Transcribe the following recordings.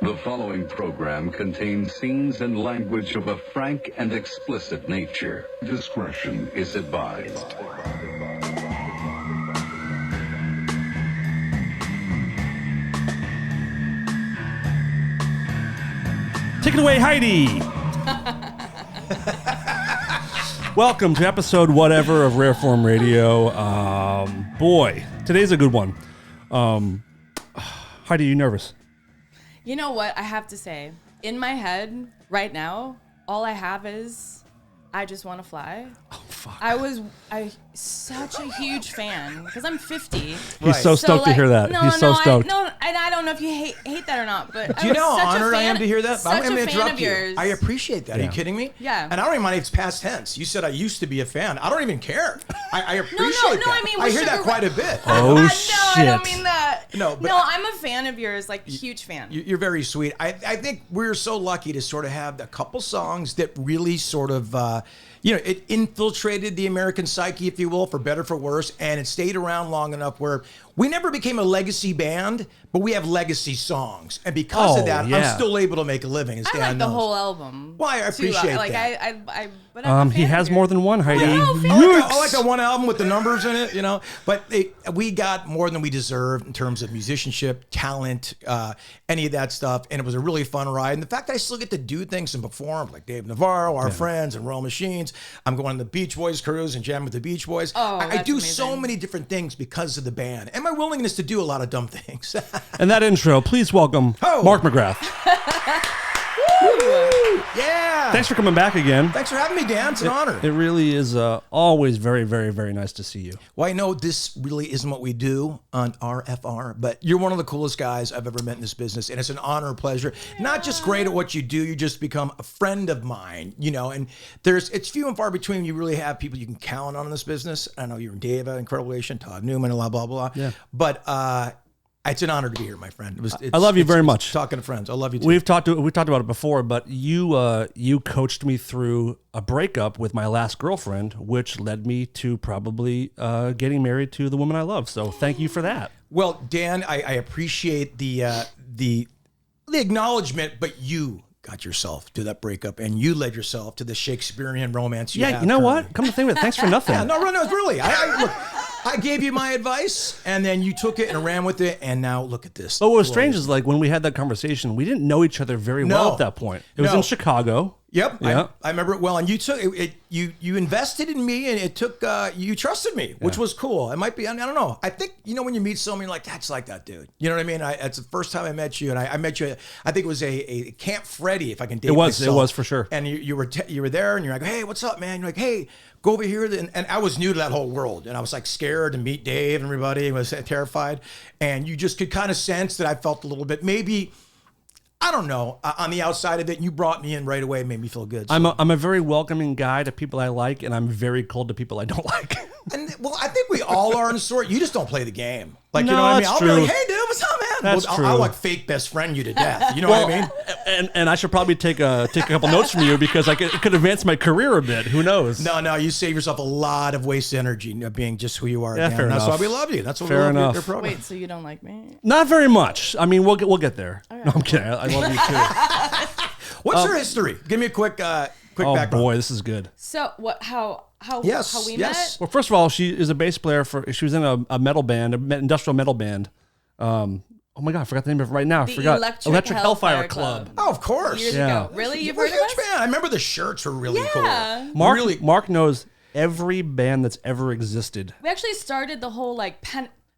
The following program contains scenes and language of a frank and explicit nature. Discretion is advised. Take it away, Heidi. Welcome to episode whatever of Rare Form Radio. Boy, today's a good one. Heidi, are you nervous? You know what I have to say? In my head right now, all I have is I just want to fly. Oh, fuck. I such a huge fan because I'm 50. He's so stoked to hear that. He's so stoked. I don't know if you hate that or not, but do you know how honored I am to hear that? I'm going to interrupt you. Yours. I appreciate that. Yeah. Are you kidding me? Yeah. And I don't even mind if it's past tense. You said I used to be a fan. I don't even care. I appreciate that. I mean, I hear that quite a bit. Oh, shit. No, I don't mean that. No, I'm a fan of yours, like huge fan. You're very sweet. I think we're so lucky to sort of have a couple songs that really sort of, it infiltrated the American psyche, if you will, for better, for worse, and it stayed around long enough where we never became a legacy band, but we have legacy songs, and because of that, I'm still able to make a living. As I Dan like the knows. whole album. Well, I appreciate that. He has more than one, Heidi. I like the one album with the numbers in it, But we got more than we deserved in terms of musicianship, talent, any of that stuff, and it was a really fun ride. And the fact that I still get to do things and perform, like Dave Navarro, our friends, and Roll Machines. I'm going on the Beach Boys cruise and jam with the Beach Boys. I do amazing. so many different things because of the band and my willingness to do a lot of dumb things. And that intro, please welcome Mark McGrath. Yeah. Thanks for coming back again. Thanks for having me, Dan. It's an honor. It really is always very, very, very nice to see you. Well, I know this really isn't what we do on RFR, but you're one of the coolest guys I've ever met in this business, and it's an honor and pleasure. Yeah. Not just great at what you do, you just become a friend of mine, and it's few and far between you really have people you can count on in this business. I know you're Dave, Incredible Nation, Todd Newman, blah, blah, blah. Yeah. But it's an honor to be here, my friend. I love you very much. Talking to friends. I love you too. We talked about it before, but you coached me through a breakup with my last girlfriend, which led me to probably getting married to the woman I love. So thank you for that. Well, Dan, I appreciate the acknowledgement, but you got yourself to that breakup, and you led yourself to the Shakespearean romance you have. You know what? Come to think of it, thanks for nothing. No, really. Look, I gave you my advice, and then you took it and ran with it, and now look at this. But what was strange is, like, when we had that conversation, we didn't know each other very well at that point. It was in Chicago. Yep. Yeah. I remember it well. And you took it, you invested in me, and it took, you trusted me, which was cool. It might be, I don't know. I think, when you meet someone, you're like, that's like that dude. You know what I mean? It's the first time I met you, and I met you, I think it was a Camp Freddy, if I can date myself. It was for sure. And you were there, and you're like, hey, what's up, man? You're like, hey, go over here. And I was new to that whole world, and I was like scared to meet Dave and everybody. I was terrified. And you just could kind of sense that I felt a little bit, maybe, I don't know, on the outside of it. You brought me in right away, made me feel good. So. I'm a very welcoming guy to people I like, and I'm very cold to people I don't like. And well, I think we all are in a sort. You just don't play the game. Like, no, you know what I mean? I'll be like, hey, dude, what's up, man? That's true. I'll like fake best friend you to death. You know what I mean? And I should probably take a couple notes from you because it could advance my career a bit. Who knows? No, you save yourself a lot of wasted energy being just who you are. Yeah, fair enough. That's why we love you. That's why fair we love enough. your program. Wait, so you don't like me? Not very much. I mean, we'll get there. Right. No, I'm kidding. I love you too. What's your history? Give me a quick background. Oh boy, this is good. So what? How we met? Well, first of all, she is a bass player she was in a metal band, industrial metal band. Oh my God, I forgot the name of it right now. I forgot. Electric Hellfire Club. Oh, of course. Years ago. Really? You've heard of us? Fan. I remember the shirts were really cool. Mark knows every band that's ever existed. We actually started the whole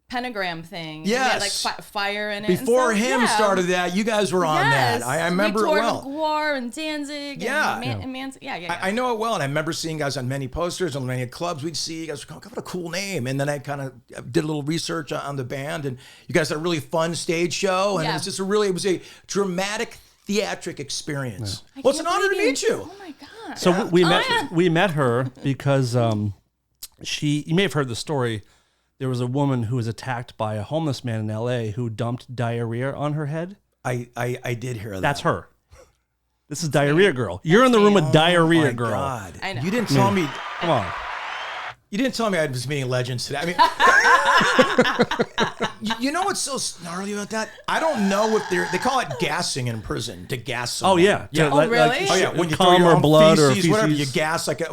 pentagram thing. Yes. We had, fire in it. Before him started that, you guys were on that. I remember it well. McGrath and Danzig. Yeah. Yeah. I know it well, and I remember seeing guys on many posters, on many clubs. We'd see you guys, oh, what a cool name. And then I kind of did a little research on the band, and you guys had a really fun stage show, and it was just it was a dramatic theatric experience. Yeah. Well, it's an honor to meet you. Oh my God. So we met her because you may have heard the story. There was a woman who was attacked by a homeless man in L.A. who dumped diarrhea on her head. I did hear that. That's her. This is Diarrhea Girl. You're in the room with Diarrhea Girl. God. I know. You didn't tell me. Come on. You didn't tell me I was meeting legends today. I mean, you know what's so gnarly about that? I don't know if they call it gassing in prison, to gas someone. Oh yeah. Yeah. Oh, really? Oh yeah, when you cum throw your or own blood or feces, whatever, feces. you gas like a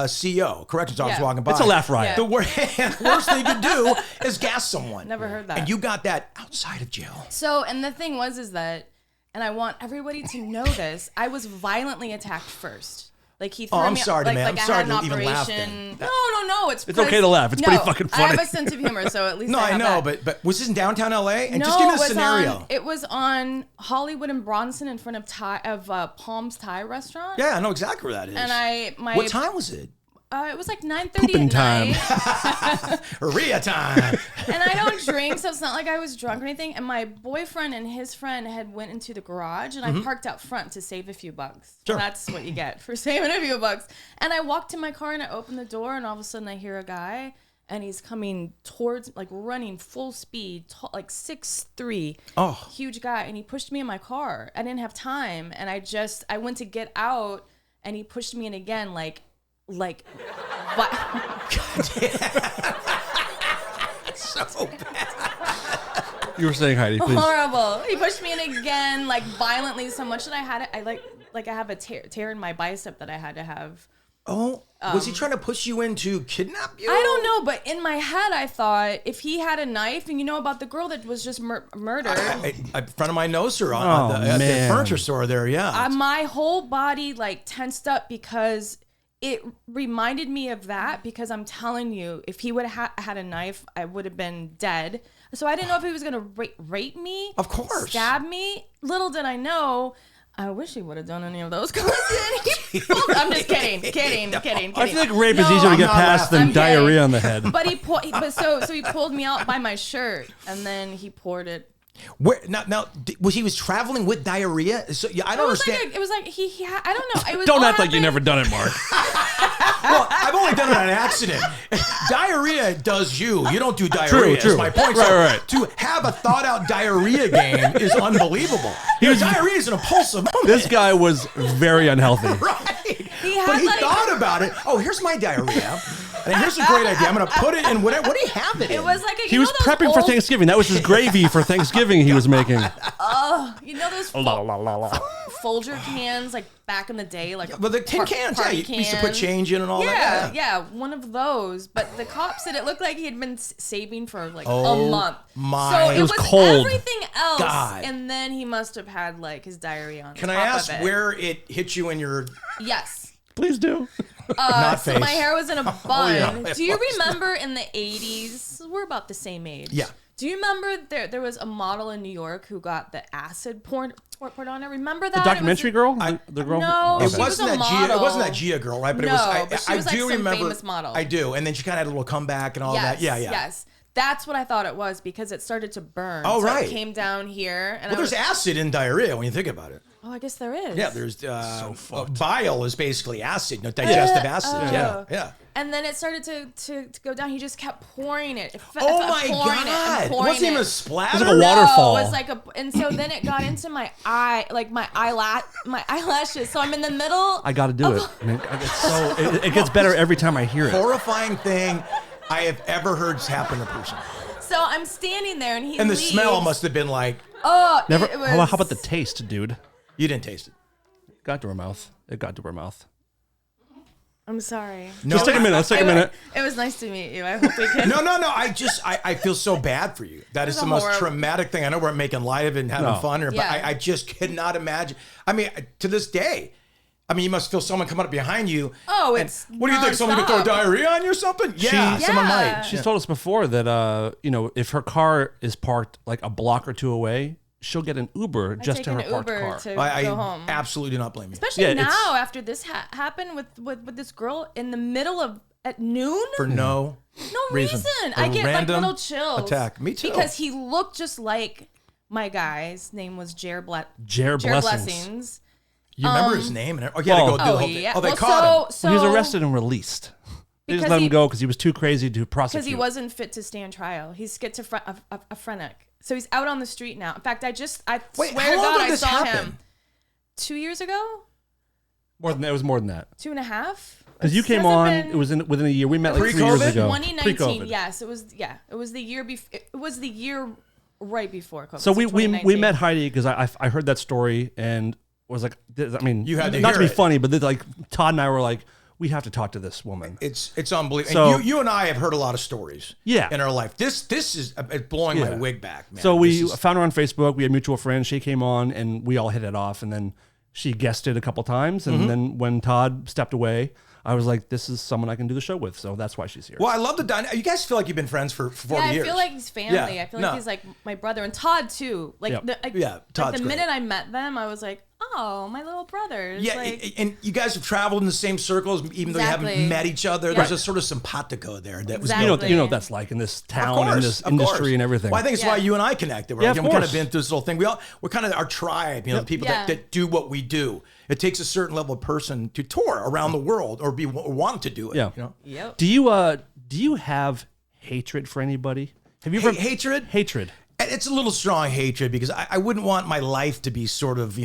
CO, corrections officer Yeah. walking by. It's a laugh riot. Yeah. The worst thing you could do is gas someone. Never heard that. And you got that outside of jail. So, and the thing is that, and I want everybody to know this, I was violently attacked first. Like he threw I'm me, sorry, like, man. like I'm I sorry had an to even laugh operation. then. No. It's okay to laugh. It's pretty fucking funny. I have a sense of humor, so at least No, I I have know, that. but was this in downtown LA? And No, just give me it a was scenario. it was on Hollywood and Bronson in front of Palm's Thai restaurant. Yeah, I know exactly where that is. And What time was it? It was like 9:30 Pooping at time. night. Rhea time. And I don't drink, so it's not like I was drunk or anything. And my boyfriend and his friend had went into the garage, and I parked out front to save a few bucks. Sure. That's what you get for saving a few bucks. And I walked to my car and I opened the door, and all of a sudden I hear a guy, and he's coming towards, like running full speed, like 6'3", huge guy, and he pushed me in my car. I didn't have time, and I went to get out, and he pushed me in again, like. What? So bad. You were saying, Heidi, please. Horrible. He pushed me in again, like violently, so much that I have a tear in my bicep that I had to have. Oh, was he trying to push you in to kidnap you? I don't know, but in my head, I thought if he had a knife, and you know about the girl that was just murdered. A friend of mine knows her at the furniture store there, yeah. My whole body like tensed up because it reminded me of that, because I'm telling you, if he would have had a knife, I would have been dead. So I didn't know if he was going to rape me. Of course. Stab me. Little did I know. I wish he would have done any of those. I'm just kidding. I feel like rape is easier to get past than diarrhea on the head. But so he pulled me out by my shirt, and then he poured it. Where now he was traveling with diarrhea? So yeah, I don't understand. It was like I don't know. It was Don't all act like you happened- never done it, Mark. Well, I've only done it on accident. Diarrhea does you. You don't do diarrhea. True. Is my point. Right. To have a thought out diarrhea game is unbelievable. Diarrhea is an impulsive moment. This guy was very unhealthy. Right. He had, But he like- thought about it. Oh, here's my diarrhea. And here's a great idea. I'm going to put it in whatever. What do you have it in? It was like He was prepping for Thanksgiving. That was his gravy for Thanksgiving he was making. You know those Folger cans, like back in the day, like But the tin cans, yeah, you used to put change in and all that. Yeah, one of those. But the cop said it looked like he had been saving for like a month. So It was cold. Everything else, God. and then he must have had like his diarrhea on. Can I top ask of it. where it hit you in your Yes. Please do. not So face? my hair was in a bun. yeah. Do you remember in the 80s? We're about the same age. Yeah. Do you remember there was a model in New York who got the acid poured on her? Remember that? The documentary girl? The girl? No, It she wasn't was a that Gia. It model. wasn't that Gia girl, right? But No, it was. but she I was, like, do some remember. famous model. I do, and then she kind of had a little comeback and all that. Yeah. Yes. That's what I thought it was, because it started to burn. Oh, so right. It came down here. And Well, there's acid in diarrhea when you think about it. Oh, I guess there is. Yeah, there's bile is basically acid, digestive acid. Yeah. And then it started to go down. He just kept pouring it. Oh my God! It wasn't even a splatter. It was like a waterfall. No, it was like and so then it got into my eye, like my eyelashes. So I'm in the middle. I got to do it. I mean, it gets better every time I hear it. Horrifying thing I have ever heard happen to a person. So I'm standing there, and he And the leaves. smell must have been like, Oh, Never. It was, How about the taste, dude? you didn't taste it. Got to her mouth. It got to her mouth. I'm sorry. No, Let's take a minute. Let's take a minute. It was nice to meet you. I hope we can. No. I feel so bad for you. That is a the most horrible- traumatic thing. I know we're making light of it and having No. fun here, but Yeah. I just cannot imagine. I mean, to this day, I mean, you must feel someone coming up behind you. Oh, and it's what do you think? Someone could throw nonstop. diarrhea on you or something? Yeah, someone Yeah. might. She's told us before that if her car is parked like a block or two away, she'll get an Uber just take to her an parked Uber car. to I go home. absolutely do not blame you. Especially Yeah, it's- now, after this happened with this girl in the middle of at noon. For no reason. A I get like random little chills. attack. Me too. Because he looked just like my guy's name was Jer Blessings. Blessings. You remember his name? And he had to go do the whole thing. yeah. Oh, they Well, caught him. so He was arrested and released. They just Because let him he- go because he was too crazy to prosecute. because he wasn't fit to stand trial. He's schizophrenic. So he's out on the street now. In fact, I Wait, swear how to long God, did I this saw happen? him 2 years ago, More than that. It was more than that. 2.5. Because you came on, it was within a year. We met like 3 years ago. 2019, Pre-COVID. yes. It was the year before. It was the year right before COVID. So we met Heidi because I heard that story and was like, I mean, You had to not to hear be it. funny, but like Todd and I were like, we have to talk to this woman. It's unbelievable. So- And you and I have heard a lot of stories. Yeah. In our life, this is blowing my wig back, man. So we This is- found her on Facebook. We had mutual friends. She came on, and we all hit it off. And then she guested a couple times. And then when Todd stepped away, I was like, "This is someone I can do the show with." So that's why she's here. Well, I love the dynamic. You guys feel like you've been friends for 40 years. I feel like he's family. Yeah. I feel like he's like my brother, and Todd too. Like Yep. Todd's the great. minute I met them, I was like, oh, my little brothers. Yeah, like, and you guys have traveled in the same circles, even though you haven't Exactly. met each other. Yeah. There's a sort of simpatico there that was Exactly. you know what that's like in this Of town and this of industry course. and everything. Well, I think it's Yeah. why you and I connected. We're, Yeah, like, of we kind course. of been through this whole thing. We're kind of our tribe, the people Yeah. that do what we do. It takes a certain level of person to tour around the world or want to do it. Yeah. You know? Yep. Do you have hatred for anybody? Have you ever Hatred? Hatred. It's a little strong hatred because I wouldn't want my life to be sort of,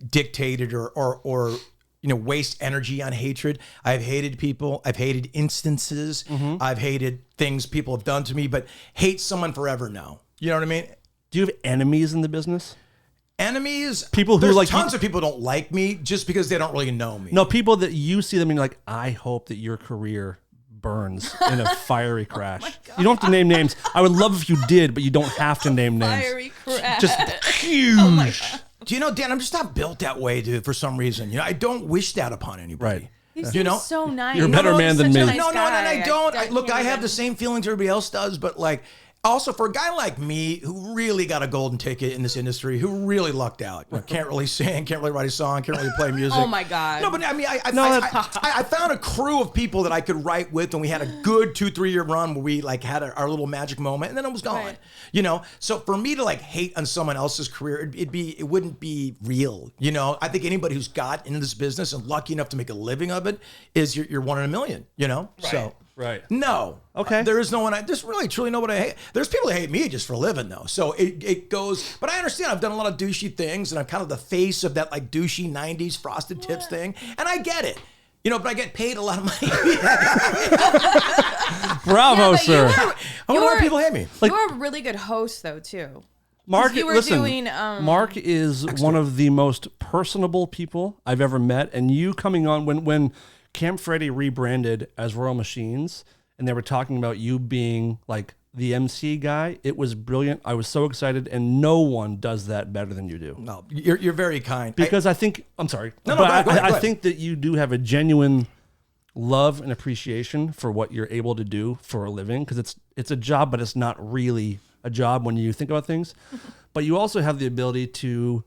dictated or waste energy on hatred. I've hated people. I've hated instances. I've hated things people have done to me, but hate someone forever, no. You know what I mean? Do you have enemies in the business? Enemies, People who there's like tons of people don't like me just because they don't really know me. No, people that you see them and you're like, I hope that your career burns in a fiery crash. You don't have to name names. I would love if you did, but you don't have to name names. Fiery crash. Just huge. Do you know, Dan, I'm just not built that way, dude, for some reason. I don't wish that upon anybody. Right. He You seems know? so nice. You're a better man than such a me. nice No, and I guy. don't. Look, can't I have even- the same feelings everybody else does, but like, also for a guy like me who really got a golden ticket in this industry, who really lucked out, can't really sing, can't really write a song, can't really play music. Oh my God. No, but I mean, I found a crew of people that I could write with, and we had a good 2-3 year run where we like had our little magic moment, and then it was gone. Right. So for me to like hate on someone else's career, it wouldn't be real. I think anybody who's got into this business and lucky enough to make a living of it is you're one in a million. So. Right. No. Okay. There is no one. There's really truly nobody I hate. There's people that hate me just for a living though. So it goes. But I understand. I've done a lot of douchey things, and I'm kind of the face of that like douchey '90s frosted tips thing, and I get it. But I get paid a lot of money. Bravo, Yeah, but sir. I wonder why people hate me. You're a really good host, though, too. Mark, you were listen, doing, Mark is one of the most personable people I've ever met. And you coming on when Camp Freddy rebranded as Royal Machines and they were talking about you being like the MC guy, it was brilliant. I was so excited, and no one does that better than you do. No, you're very kind. Because I think, I'm sorry, No, but go ahead. I think that you do have a genuine love and appreciation for what you're able to do for a living, because it's a job, but it's not really a job when you think about things. But you also have the ability to,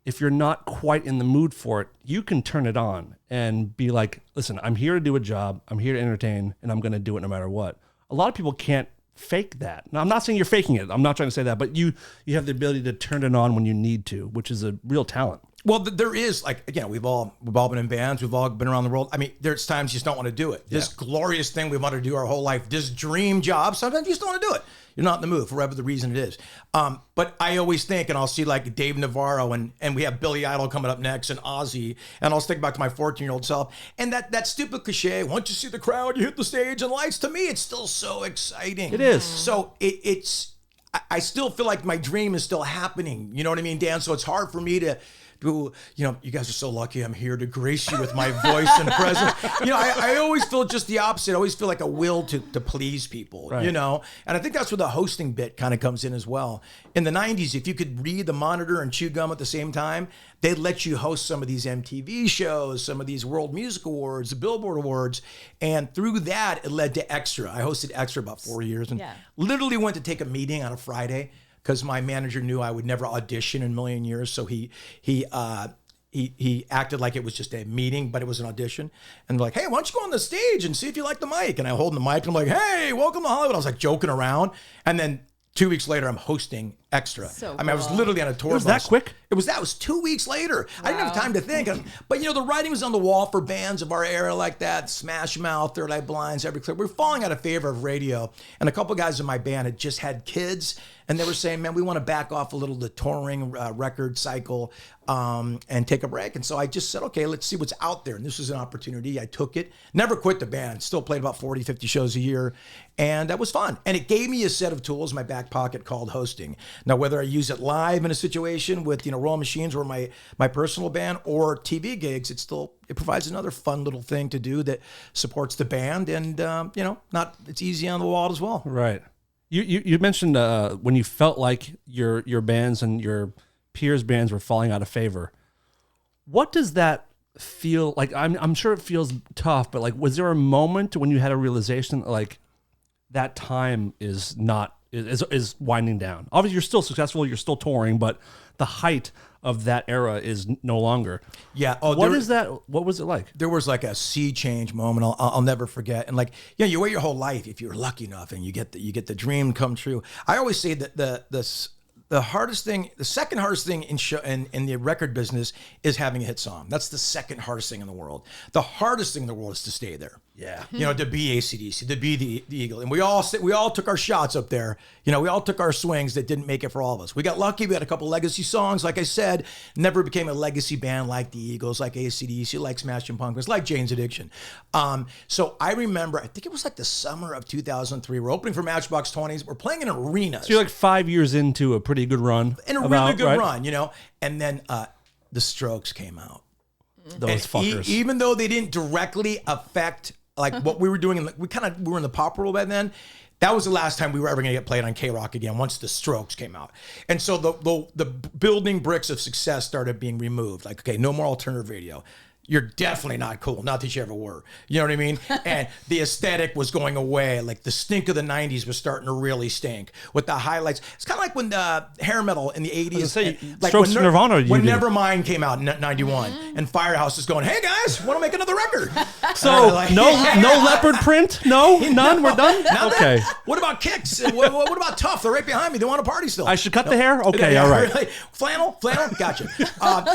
if you're not quite in the mood for it, you can turn it on and be like, listen, I'm here to do a job, I'm here to entertain, and I'm going to do it no matter what. A lot of people can't fake that. Now, I'm not saying you're faking it. I'm not trying to say that, but you have the ability to turn it on when you need to, which is a real talent. Well, there is, like, again, we've all been in bands. We've all been around the world. I mean, there's times you just don't want to do it. This glorious thing we've wanted to do our whole life, this dream job, sometimes you just don't want to do it. You're not in the mood for whatever the reason it is. But I always think, and I'll see like Dave Navarro and we have Billy Idol coming up next and Ozzy, and I'll think back to my 14-year-old self. And that stupid cliche, once you see the crowd, you hit the stage and lights, to me, it's still so exciting. It is. So I still feel like my dream is still happening. You know what I mean, Dan? So it's hard for me to, you guys are so lucky I'm here to grace you with my voice and presence. I always feel just the opposite. I always feel like a will to please people, Right. And I think that's where the hosting bit kind of comes in as well. In the 90s, if you could read the monitor and chew gum at the same time, they'd let you host some of these MTV shows, some of these World Music Awards, the Billboard Awards. And through that, it led to Extra. I hosted Extra about 4 years and literally went to take a meeting on a Friday, because my manager knew I would never audition in a million years. So he acted like it was just a meeting, but it was an audition. And they're like, hey, why don't you go on the stage and see if you like the mic? And I hold the mic and I'm like, hey, welcome to Hollywood. I was like joking around. And then 2 weeks later, I'm hosting extra. So I mean, I was cool. literally on a tour bus. was that quick? It was 2 weeks later. I didn't have time to think. But, the writing was on the wall for bands of our era like that, Smash Mouth, Third Eye Blinds, Everclear. We were falling out of favor of radio. And a couple guys in my band had just had kids. And they were saying, man, we want to back off a little the touring record cycle and take a break. And so I just said, okay, let's see what's out there. And this was an opportunity. I took it. Never quit the band. Still played about 40, 50 shows a year. And that was fun. And it gave me a set of tools in my back pocket called hosting. Now, whether I use it live in a situation with, Royal Machines or my personal band or TV gigs, it provides another fun little thing to do that supports the band. And, it's easy on the wall as well. Right. You mentioned when you felt like your bands and your peers' bands were falling out of favor. What does that feel like? I'm sure it feels tough, but like, was there a moment when you had a realization like that time is winding down? Obviously, you're still successful, you're still touring, but the height of that era is no longer. Yeah. What was it like? There was like a sea change moment I'll never forget. And you wait your whole life if you're lucky enough and you get the dream come true. I always say that the hardest thing, the second hardest thing in the record business is having a hit song. That's the second hardest thing in the world. The hardest thing in the world is to stay there. Yeah. To be AC/DC, to be the Eagle. And we all took our shots up there. We all took our swings that didn't make it for all of us. We got lucky. We had a couple legacy songs. Like I said, never became a legacy band like the Eagles, like AC/DC, like Smashing Pumpkins, like Jane's Addiction. So I remember, I think it was like the summer of 2003. We're opening for Matchbox 20s. We're playing in arenas. So you're like 5 years into a pretty good run. In a really good run, And then the Strokes came out. Those fuckers. Even though they didn't directly affect like what we were doing, we were in the pop world by then. That was the last time we were ever going to get played on K-Rock again once the Strokes came out. And so the building bricks of success started being removed. Like, okay, no more alternative radio. You're definitely not cool. Not that you ever were. You know what I mean? And the aesthetic was going away. Like the stink of the 90s was starting to really stink with the highlights. It's kind of like when hair metal in the 80s. Like when Nirvana. When Nevermind came out in 91 and Firehouse is going, hey guys, want to make another record? So no leopard print? No? None? We're done? Okay. What about Kicks? What about Tough? They're right behind me. They want to party still. I should cut the hair? Okay, all right. Really? Flannel? Gotcha.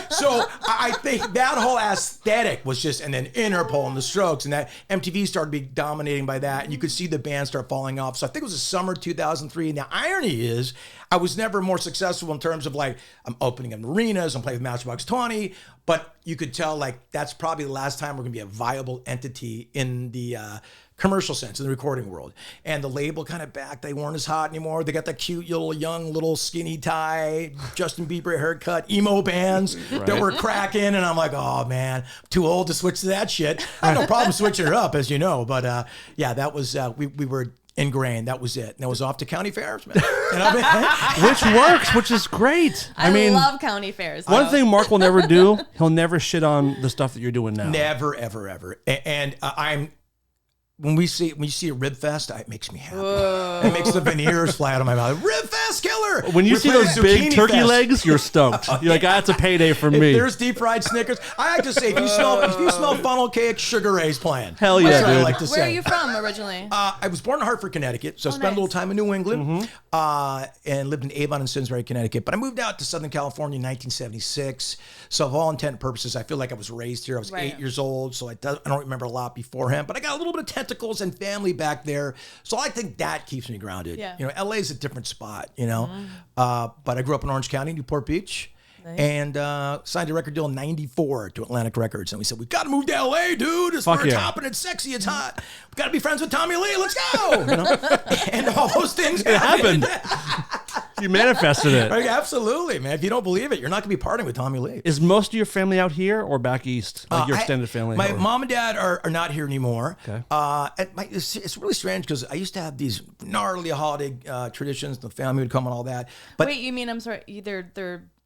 So I think that whole aesthetic was just, and then Interpol and the Strokes, and that MTV started to be dominating by that, and you could see the band start falling off. So I think it was the summer 2003. And the irony is, I was never more successful in terms of like, I'm opening in arenas, I'm playing with Matchbox 20, but you could tell like that's probably the last time we're gonna be a viable entity in the commercial sense in the recording world. And the label kind of back, they weren't as hot anymore. They got that cute little skinny tie, Justin Bieber haircut, emo bands that were cracking. And I'm like, oh man, too old to switch to that shit. I had no problem switching it up, as you know. But that was, we were ingrained. That was it. And it was off to county fairs, man. Which works, which is great. I mean, love county fairs. One thing Mark will never do, he'll never shit on the stuff that you're doing now. Never, ever, ever. And when you see a Rib Fest, it makes me happy. Whoa. It makes the veneers fly out of my mouth. Rib Fest killer! When you see those big turkey legs, you're stoked. You're like, that's a payday for me. If there's deep fried Snickers. I like to say, if you smell funnel cake, Sugar Ray's playing. Hell yeah, that's dude. what I like to say. Where are you from originally? I was born in Hartford, Connecticut, so I spent a little time in New England and lived in Avon and Simsbury, Connecticut. But I moved out to Southern California in 1976. So, of all intent and purposes, I feel like I was raised here. I was 8 years old, so I don't remember a lot beforehand. But I got a little bit of tentacles and family back there, so I think that keeps me grounded. Yeah. LA is a different spot, but I grew up in Orange County, Newport Beach. Nice. And signed a record deal in 94 to Atlantic Records. And we said, we got to move to LA, dude. It's where it's hopping, it's sexy, it's hot. We got to be friends with Tommy Lee. Let's go. And all those things happened. You manifested it. Right, absolutely, man. If you don't believe it, you're not going to be partying with Tommy Lee. Is most of your family out here or back east? Like your extended family? My mom and dad are not here anymore. Okay. It's really strange because I used to have these gnarly holiday traditions. The family would come and all that. But wait, you mean, I'm sorry,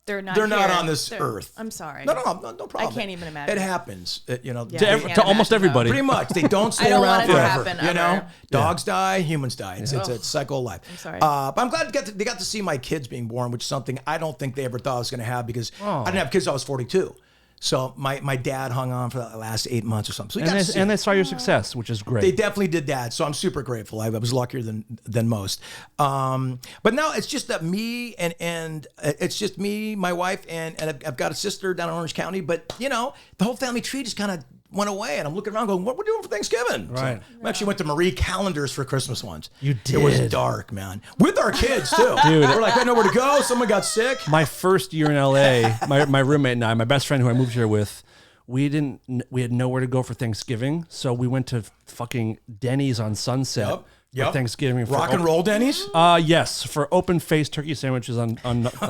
they're not on this earth. I'm sorry. No problem. I can't even imagine. It happens. To almost everybody. Pretty much. They don't stay I don't around want it to forever. happen, Dogs die, humans die. It's a cycle of life. I'm sorry. But I'm glad they got to see my kids being born, which is something I don't think they ever thought I was going to have because I didn't have kids till I was 42. So my dad hung on for the last 8 months or something. So And they saw your success, which is great. they definitely did that. So I'm super grateful. I was luckier than most. But now it's just that me and it's just me, my wife, and I've got a sister down in Orange County. But the whole family tree just kind of went away, and I'm looking around going, what we're doing for Thanksgiving? Right. So I actually went to Marie Callender's for Christmas once. You did? It was dark, man. With our kids, too. Dude. We're like, I know where to go. Someone got sick. My first year in LA, my roommate and I, my best friend who I moved here with, we had nowhere to go for Thanksgiving, so we went to fucking Denny's on Sunset for Thanksgiving. Rock and roll Denny's? Yes, for open-faced turkey sandwiches on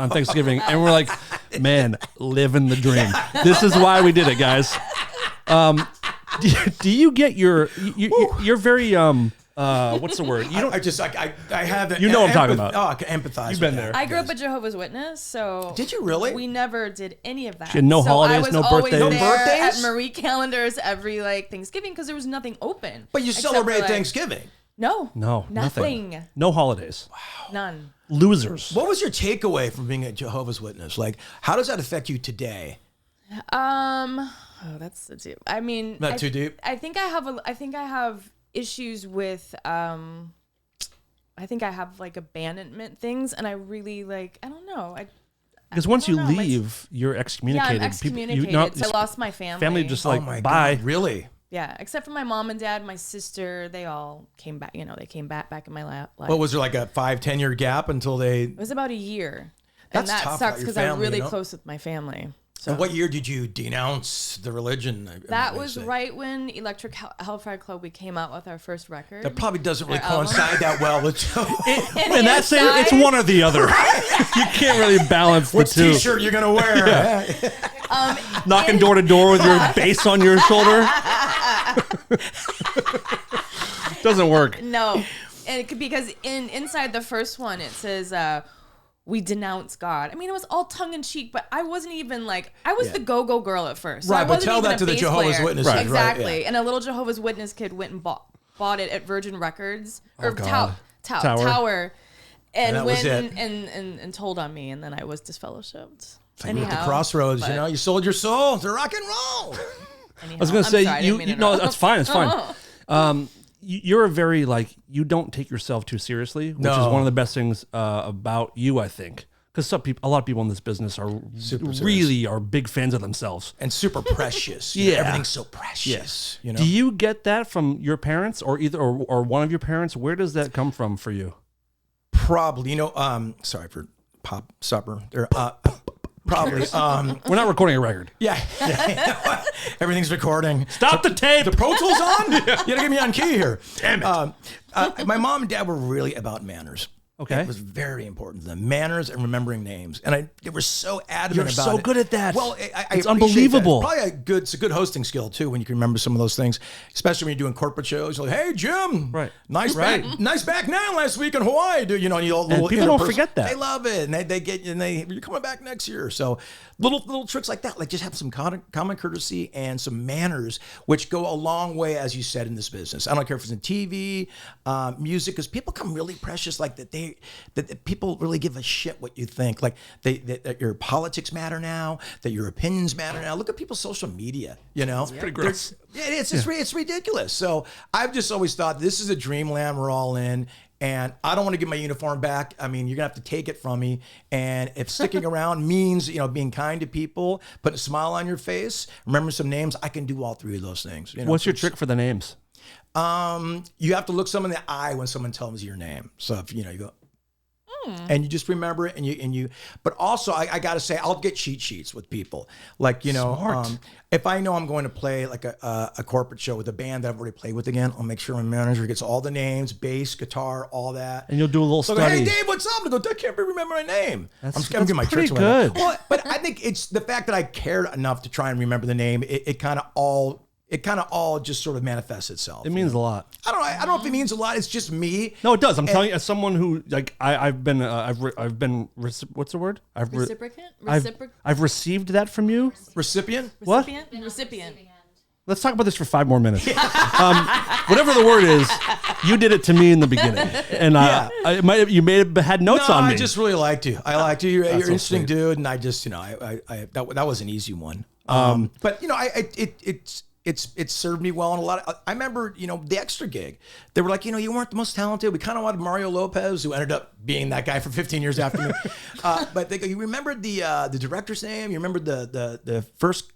Thanksgiving, and we're like, man, living the dream. This is why we did it, guys. Do you get you're very what's the word? You don't. I haven't. You know what I'm talking about. Oh, I can empathize. You've been with there. that. I grew up a Jehovah's Witness, so Did you really? We never did any of that. You had no so holidays, I was no always birthdays? there No birthdays? at Marie Callender's every Thanksgiving because there was nothing open. But you except for, celebrate Thanksgiving. No, No, nothing. No holidays. None. Losers. What was your takeaway from being a Jehovah's Witness? Like, how does that affect you today? That's deep. I mean, Not too deep? I think I have issues with I think I have abandonment things, and I really I don't know. Because once you don't know, leave, you're excommunicated. Yeah, I'm excommunicated. People, I lost my family. Family just Oh my bye. God, really? Yeah, except for my mom and dad, my sister, they all came back. They came back in my life. What was there, like a 5-10 year gap until they? It was about a year. That's and that tough sucks about your because I'm family, really you know? close with my family. So And what year did you denounce the religion? that was right when Electric Hellfire Club, we came out with our first record. That probably doesn't really Our album. coincide that well with And that's it. It's one or the other. You can't really balance the what two. T-shirt you're gonna wear. Knocking door to door with your bass on your shoulder. Doesn't work. No, and it could, because inside the first one it says we denounce God. I mean, it was all tongue in cheek, but I wasn't even I was the go-go girl at first. So Right, I but wasn't tell even that a to the bass Jehovah's player. Witnesses, right, Exactly. yeah. And a little Jehovah's Witness kid went and bought it at Virgin Records or God. Tower, and that was went it. and told on me, and then I was disfellowshipped. You're at the crossroads, you sold your soul to rock and roll. I was going to say, that's fine. It's fine. You're a very, you don't take yourself too seriously, which is one of the best things about you, I think. Because a lot of people in this business are big fans of themselves. And super precious. Yeah. Everything's so precious. Do you get that from your parents or one of your parents? Where does that come from for you? Probably, sorry for pop supper. Probably. We're not recording a record. Yeah. Everything's recording. Stop the tape. The Pro Tools on? You gotta get me on key here. Damn it. My mom and dad were really about manners. Okay. It was very important to them. Manners and remembering names. And they were so adamant You're about it. so good at that. Well, I it's appreciate unbelievable. that. It's probably it's a good hosting skill too when you can remember some of those things, especially when you're doing corporate shows. You're like, hey Jim, Right. nice back now last week in Hawaii. And people don't forget that. They love it, and they get you, and you're coming back next year. So little tricks like that, just have some common courtesy and some manners, which go a long way, as you said, in this business. I don't care if it's in TV, music, because people come really precious, that people really give a shit what you think, that your politics matter now, that your opinions matter now. Look at people's social media, It's pretty gross. It's ridiculous. So I've just always thought this is a dreamland we're all in. And I don't want to give my uniform back. I mean, you're going to have to take it from me. And if sticking around means, being kind to people, put a smile on your face, remember some names, I can do all three of those things. What's your trick for the names? You have to look someone in the eye when someone tells you your name. So if, you go, and you just remember it, and you. But also, I got to say, I'll get cheat sheets with people. Smart. If I know I'm going to play a corporate show with a band that I've already played with again, I'll make sure my manager gets all the names, bass, guitar, all that. And you'll do a little study. Hey Dave, what's up? I go, I can't remember my name. I'm just gonna that's get my pretty church good. Well, but I think it's the fact that I cared enough to try and remember the name. It kind of all just sort of manifests itself. It means a lot. I don't know if it means a lot. It's just me. No, it does. I'm telling you, as someone who I've been what's the word? Reciprocant? I've received that from you. Recipient? What? Recipient. Let's talk about this for 5 more minutes. whatever the word is, you did it to me in the beginning, and you may have had notes on me. I just really liked you. I liked you. You're an so interesting sweet. dude, and I just, that was an easy one. But it served me well in a lot of, I remember, the extra gig. They were like, you weren't the most talented. We kind of wanted Mario Lopez, who ended up being that guy for 15 years after me. But they go, you remember the director's name? You remember the first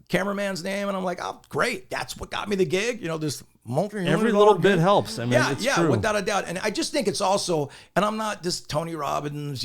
cameraman's name? And I'm like, oh, great. That's what got me the gig. This every little bit helps. I mean, it's true. Without a doubt. And I just think it's also, and I'm not this Tony Robbins,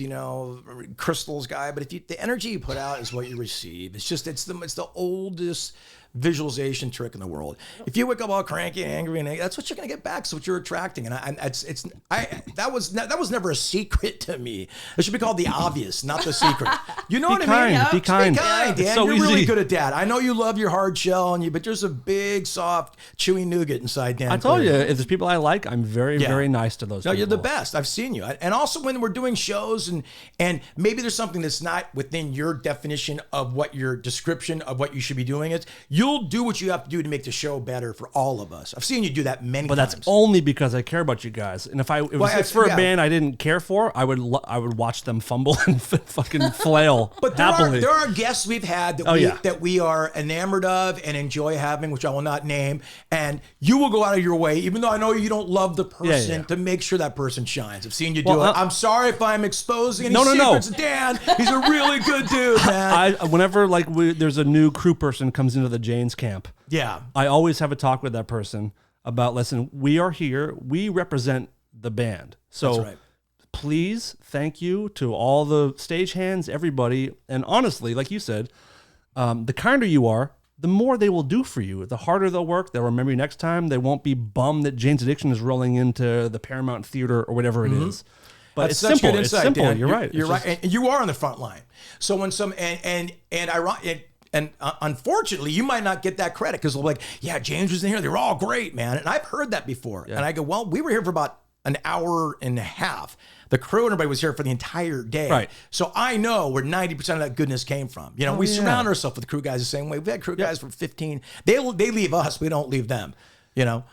crystals guy, but if the energy you put out is what you receive. It's just, it's the oldest visualization trick in the world. If you wake up all cranky and angry, and that's what you're going to get back. So what you're attracting. And that was never a secret to me. It should be called the obvious, not the secret. You know what I mean? Be kind. Be kind, Dan. So you're easy. really good at that. I know you love your hard shell, but there's a big, soft, chewy nougat inside Dan. I told you, if there's people I like, I'm very, very nice to those people. No, you're the best. I've seen you. And also when we're doing shows and maybe there's something that's not within your definition of what your description of what you should be doing is, you'll do what you have to do to make the show better for all of us. I've seen you do that many times. But that's only because I care about you guys. And if it was for a band I didn't care for, I would watch them fumble and fucking flail but happily. There are guests we've had that we are enamored of and enjoy having, which I will not name. And you will go out of your way, even though I know you don't love the person, to make sure that person shines. I've seen you do it. I'm sorry if I'm exposing any secrets to Dan. He's a really good dude, man. Whenever there's a new crew person comes into the Jane's camp, I always have a talk with that person about, listen, we are here. We represent the band. So that's right. Please, thank you to all the stagehands, everybody. And honestly, like you said, the kinder you are, the more they will do for you. The harder they'll work, they'll remember you next time. They won't be bummed that Jane's Addiction is rolling into the Paramount Theater or whatever it is. But That's it's simple. Good insight, it's simple. Dan. You're right. You're right. And you are on the front line. So when and unfortunately, you might not get that credit because they'll be like, yeah, James was in here. They were all great, man. And I've heard that before. Yeah. And I go, well, we were here for about an hour and a half. The crew and everybody was here for the entire day. Right. So I know where 90% of that goodness came from. We surround ourselves with crew guys the same way. We've had crew guys for 15. They leave us. We don't leave them.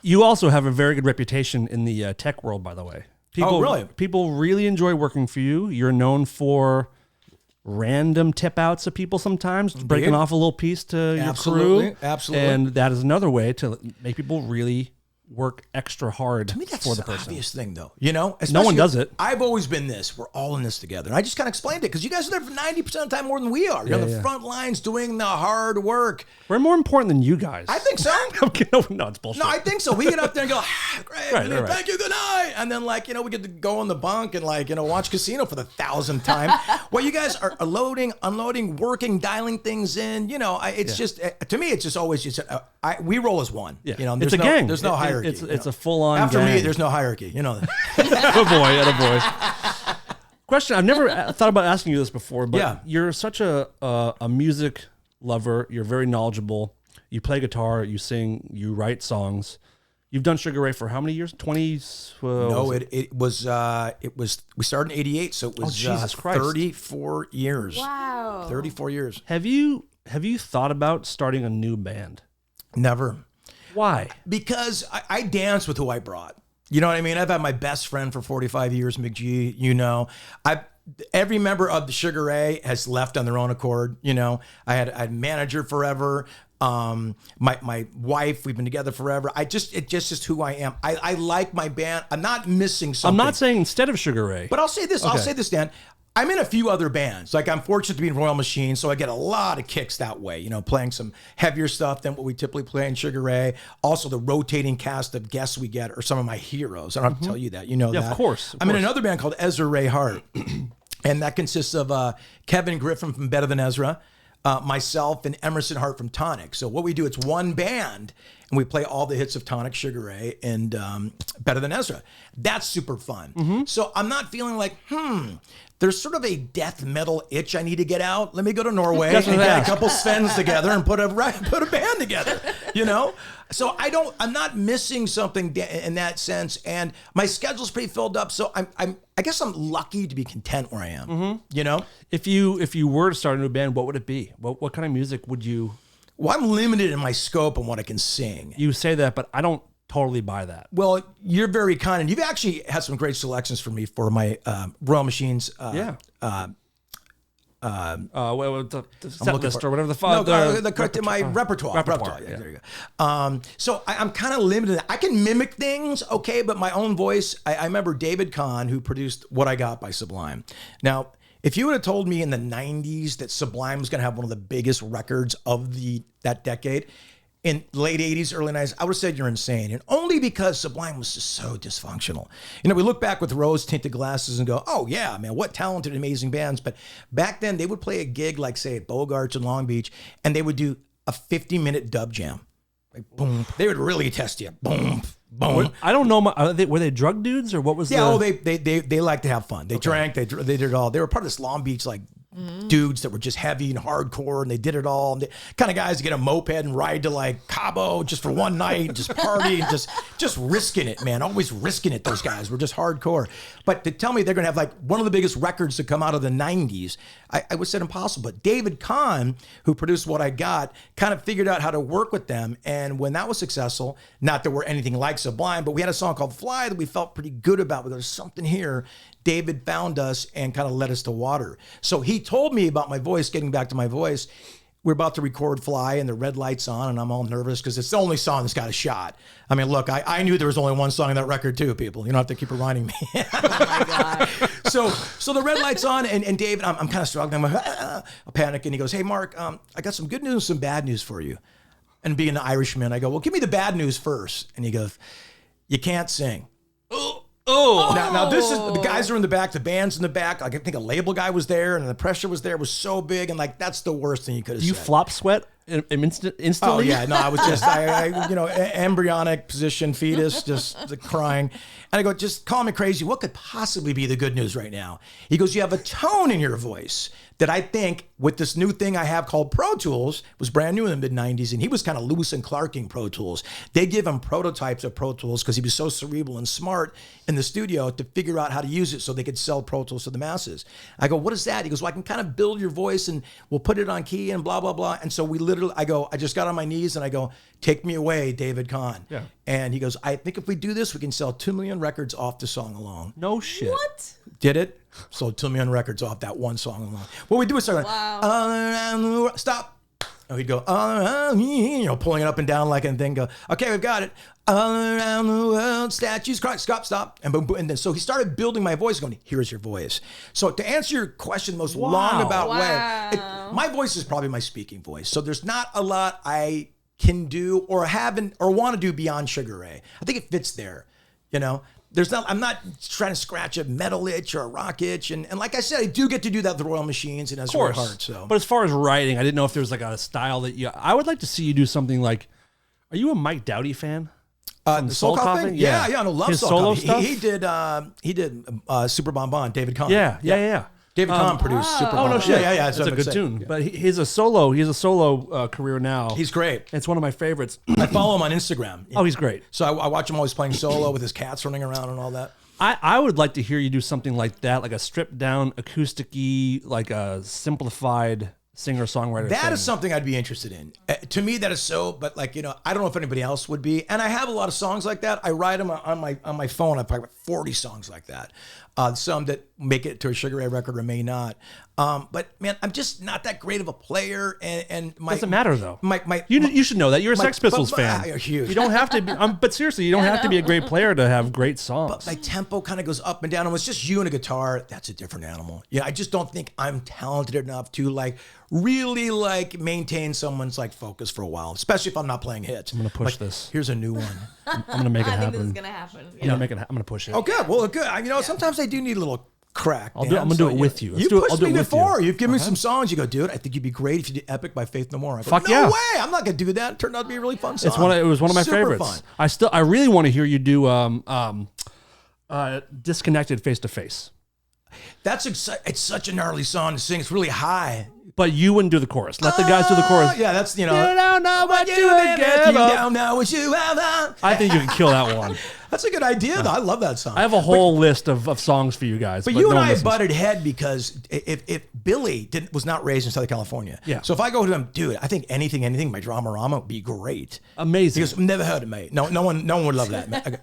You also have a very good reputation in the tech world, by the way. Really? People really enjoy working for you. You're known for random tip outs of people sometimes, breaking off a little piece to your crew. Absolutely. And that is another way to make people really work extra hard to me, that's for the the person. obvious thing, though. No one does it. I've always been this. We're all in this together. And I just kind of explained it because you guys are there for 90% of the time more than we are. You're on the front lines doing the hard work. We're more important than you guys. I think so. No, it's bullshit. No, I think so. We get up there and go, great, right. Thank you, good night. And then, we get to go in the bunk and, watch Casino for the 1,000th time. Well, you guys are loading, unloading, working, dialing things in. It's just, to me, it's just always just, we roll as one. Yeah. It's a gang. There's no hierarchy. It's a full-on After gang. me, there's no hierarchy. You know that. Attaboy. Question, I've never thought about asking you this before, but you're such a music lover. You're very knowledgeable. You play guitar, you sing, you write songs. You've done Sugar Ray for how many years? 20? No, it was we started in 88, so it was Jesus Christ. 34 years. Wow. 34 years. Have you thought about starting a new band? Never. Why? Because I dance with who I brought. You know what I mean? I've had my best friend for 45 years, McGee. Every member of the Sugar Ray has left on their own accord. I had a manager forever. My wife, we've been together forever. It's just who I am. I like my band. I'm not missing something. I'm not saying instead of Sugar Ray. But I'll say this. Okay. I'll say this, Dan. I'm in a few other bands. I'm fortunate to be in Royal Machine, so I get a lot of kicks that way, playing some heavier stuff than what we typically play in Sugar Ray. Also, the rotating cast of guests we get are some of my heroes. I don't have to tell you that. That. Of course. I'm in another band called Ezra Ray Hart, and that consists of Kevin Griffin from Better Than Ezra, myself, and Emerson Hart from Tonic. So what we do, it's one band, and we play all the hits of Tonic, Sugar Ray, and Better Than Ezra. That's super fun. Mm-hmm. So I'm not feeling like, there's sort of a death metal itch I need to get out. Let me go to Norway and get a couple Svens together and put a band together, So I'm not missing something in that sense, and my schedule's pretty filled up. So I guess I'm lucky to be content where I am. Mm-hmm. If you were to start a new band, what would it be? What kind of music would you? Well, I'm limited in my scope on what I can sing. You say that, but I don't totally buy that. Well, you're very kind, and you've actually had some great selections for me for my Royal Machines. Yeah. The set looking list for- or whatever my repertoire. Yeah. There you go. So I'm kind of limited. I can mimic things, okay, but my own voice. I remember David Kahn, who produced What I Got by Sublime. Now, if you would have told me in the 90s that Sublime was going to have one of the biggest records of that decade, in late 80s, early 90s, I would have said you're insane. And only because Sublime was just so dysfunctional. You know, we look back with rose-tinted glasses and go, oh, yeah, man, what talented, amazing bands. But back then, they would play a gig like, say, at Bogart's in Long Beach, and they would do a 50-minute dub jam. Like, boom. They would really test you. Boom, boom. I don't know. Were they drug dudes or what was they like to have fun. They drank, they did it all. They were part of this Long Beach, like, dudes that were just heavy and hardcore, and they did it all. And the kind of guys that get a moped and ride to like Cabo just for one night and just party and just risking it, man. Always risking it. Those guys were just hardcore. But to tell me they're going to have like one of the biggest records to come out of the 90s, I would have said impossible. But David Kahn, who produced What I Got, kind of figured out how to work with them. And when that was successful, not that we're anything like Sublime, but we had a song called Fly that we felt pretty good about. There's something here. David found us and kind of led us to water. So he told me about my voice, getting back to my voice. We're about to record Fly and the red light's on and I'm all nervous because it's the only song that's got a shot. I mean, look, I knew there was only one song in that record too, people. You don't have to keep reminding me. Oh my God. So the red light's on and David, I'm kind of struggling. I'm like, panic. And he goes, hey, Mark, I got some good news, some bad news for you. And being an Irishman, I go, well, give me the bad news first. And he goes, you can't sing. Now this is, the guys are in the back, the band's in the back. Like I think a label guy was there and the pressure was there, was so big. And like, that's the worst thing you could have said. You flop sweat instantly? Oh yeah, no, I was just, embryonic position, fetus, just crying. And I go, just call me crazy. What could possibly be the good news right now? He goes, you have a tone in your voice that I think with this new thing I have called Pro Tools, was brand new in the mid 90s. And he was kind of Lewis and Clarking Pro Tools. They give him prototypes of Pro Tools because he was so cerebral and smart in the studio to figure out how to use it so they could sell Pro Tools to the masses. I go, what is that? He goes, well, I can kind of build your voice and we'll put it on key and blah, blah, blah. And so I just got on my knees and I go, take me away, David Kahn. Yeah. And he goes, I think if we do this, we can sell 2 million records off the song alone. No shit. What? Did it? Sold 2 million records off that one song alone. What we do is start going, all around the world, stop. And he'd go, all around me, pulling it up and down like, and then go, okay, we've got it. All around the world, statues, cry, stop. And boom, boom. And then, so he started building my voice going, here's your voice. So to answer your question, the most long about way, my voice is probably my speaking voice. So there's not a lot I can do or haven't or want to do beyond Sugar Ray. I think it fits there, I'm not trying to scratch a metal itch or a rock itch. And like I said, I do get to do that with the Royal Machines and as your heart. So, but as far as writing, I didn't know if there was like a style that I would like to see you do something like, are you a Mike Doughty fan? The Soul Coughing? Yeah, no, love his Soul solo Coughing. stuff? He did Super Bonbon, David Kahn. Yeah. David Kahn produced Super Bonbon. Oh no shit! Yeah, it's a good tune. Yeah. But he has a solo career now. He's great. It's one of my favorites. I follow him on Instagram. Oh, he's great. So I watch him always playing solo with his cats running around and all that. I would like to hear you do something like that, like a stripped down acoustic-y, like a simplified singer-songwriter. That is something I'd be interested in. To me, that is so, but I don't know if anybody else would be. And I have a lot of songs like that. I write them on my phone. I've probably got 40 songs like that. Some that make it to a Sugar Ray record or may not. But man, I'm just not that great of a player. And doesn't matter though. You should know that. You're a Sex Pistols fan. You're huge. You don't have to be. But seriously, you don't have to be a great player to have great songs. But my tempo kind of goes up and down. And it's just you and a guitar. That's a different animal. Yeah, I just don't think I'm talented enough to really maintain someone's focus for a while, especially if I'm not playing hits. I'm gonna push this. Here's a new one. I'm gonna make it happen. I think this is gonna happen. I'm gonna push it. Oh, good. Well, good. Sometimes I do need a little crack. I'm gonna do it with you. You pushed me before. You've given me some songs. You go, dude, I think you'd be great if you did Epic by Faith No More. I go, Fuck no yeah. way. I'm not gonna do that. It turned out to be a really fun song. It was one of my Super favorites. Fun. I really want to hear you do Disconnected Face to Face. It's such a gnarly song to sing. It's really high. But you wouldn't do the chorus. Let the guys do the chorus. Yeah, that's, you know. You don't know what you would give You up. don't know what you have done. I think you could kill that one. That's a good idea, though. I love that song. I have a whole list of songs for you guys. But you and I butted head because if Billy was not raised in Southern California. Yeah. So if I go to him, dude, I think anything by Dramarama would be great. Amazing. Because I've never heard it, mate. No one would love that.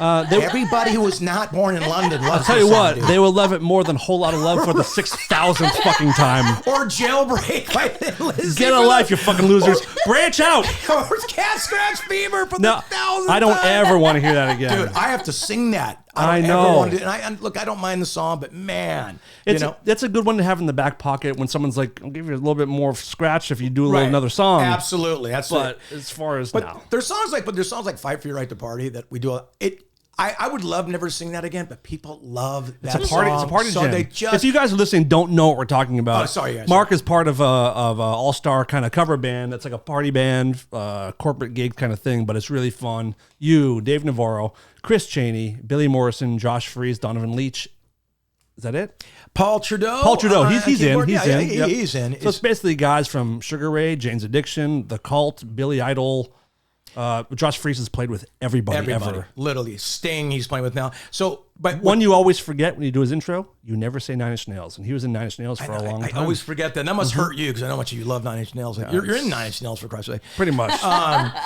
Everybody who was not born in London loves I'll tell you this song, what, dude. they will love it more than Whole Lot of Love for the 6,000th fucking time. Or Jailbreak by Thin Lizzy. Get a life, you fucking losers. Branch out. Or Cat Scratch Fever for No, the 1,000th I don't time. ever want to hear that again. Dude, I have to sing that. I don't know. ever want to do, and look, I don't mind the song, but man, That's a good one to have in the back pocket when someone's like, I'll give you a little bit more scratch if you do another song. Absolutely. But as far as now. There's songs like Fight for Your Right to Party that we do. I would love never to sing that again, but people love that It's a party. song. It's a party so jam. they just, if you guys are listening, don't know what we're talking about. Oh, sorry, yeah, Mark is part of a all-star kind of cover band. It's like a party band, corporate gig kind of thing, but it's really fun. You, Dave Navarro, Chris Cheney, Billy Morrison, Josh Freese, Donovan Leach. Is that it? Paul Trudeau. He's in. Yep. He's in. So it's basically guys from Sugar Ray, Jane's Addiction, The Cult, Billy Idol. Josh Freese has played with everybody ever. Literally. Sting he's playing with now. So, but One you always forget when you do his intro, you never say 9 Inch Nails. And he was in 9 Inch Nails for a long time. I always forget that. That must hurt you because I know how much you love 9 Inch Nails. You're in 9 Inch Nails, for Christ's sake. Pretty much.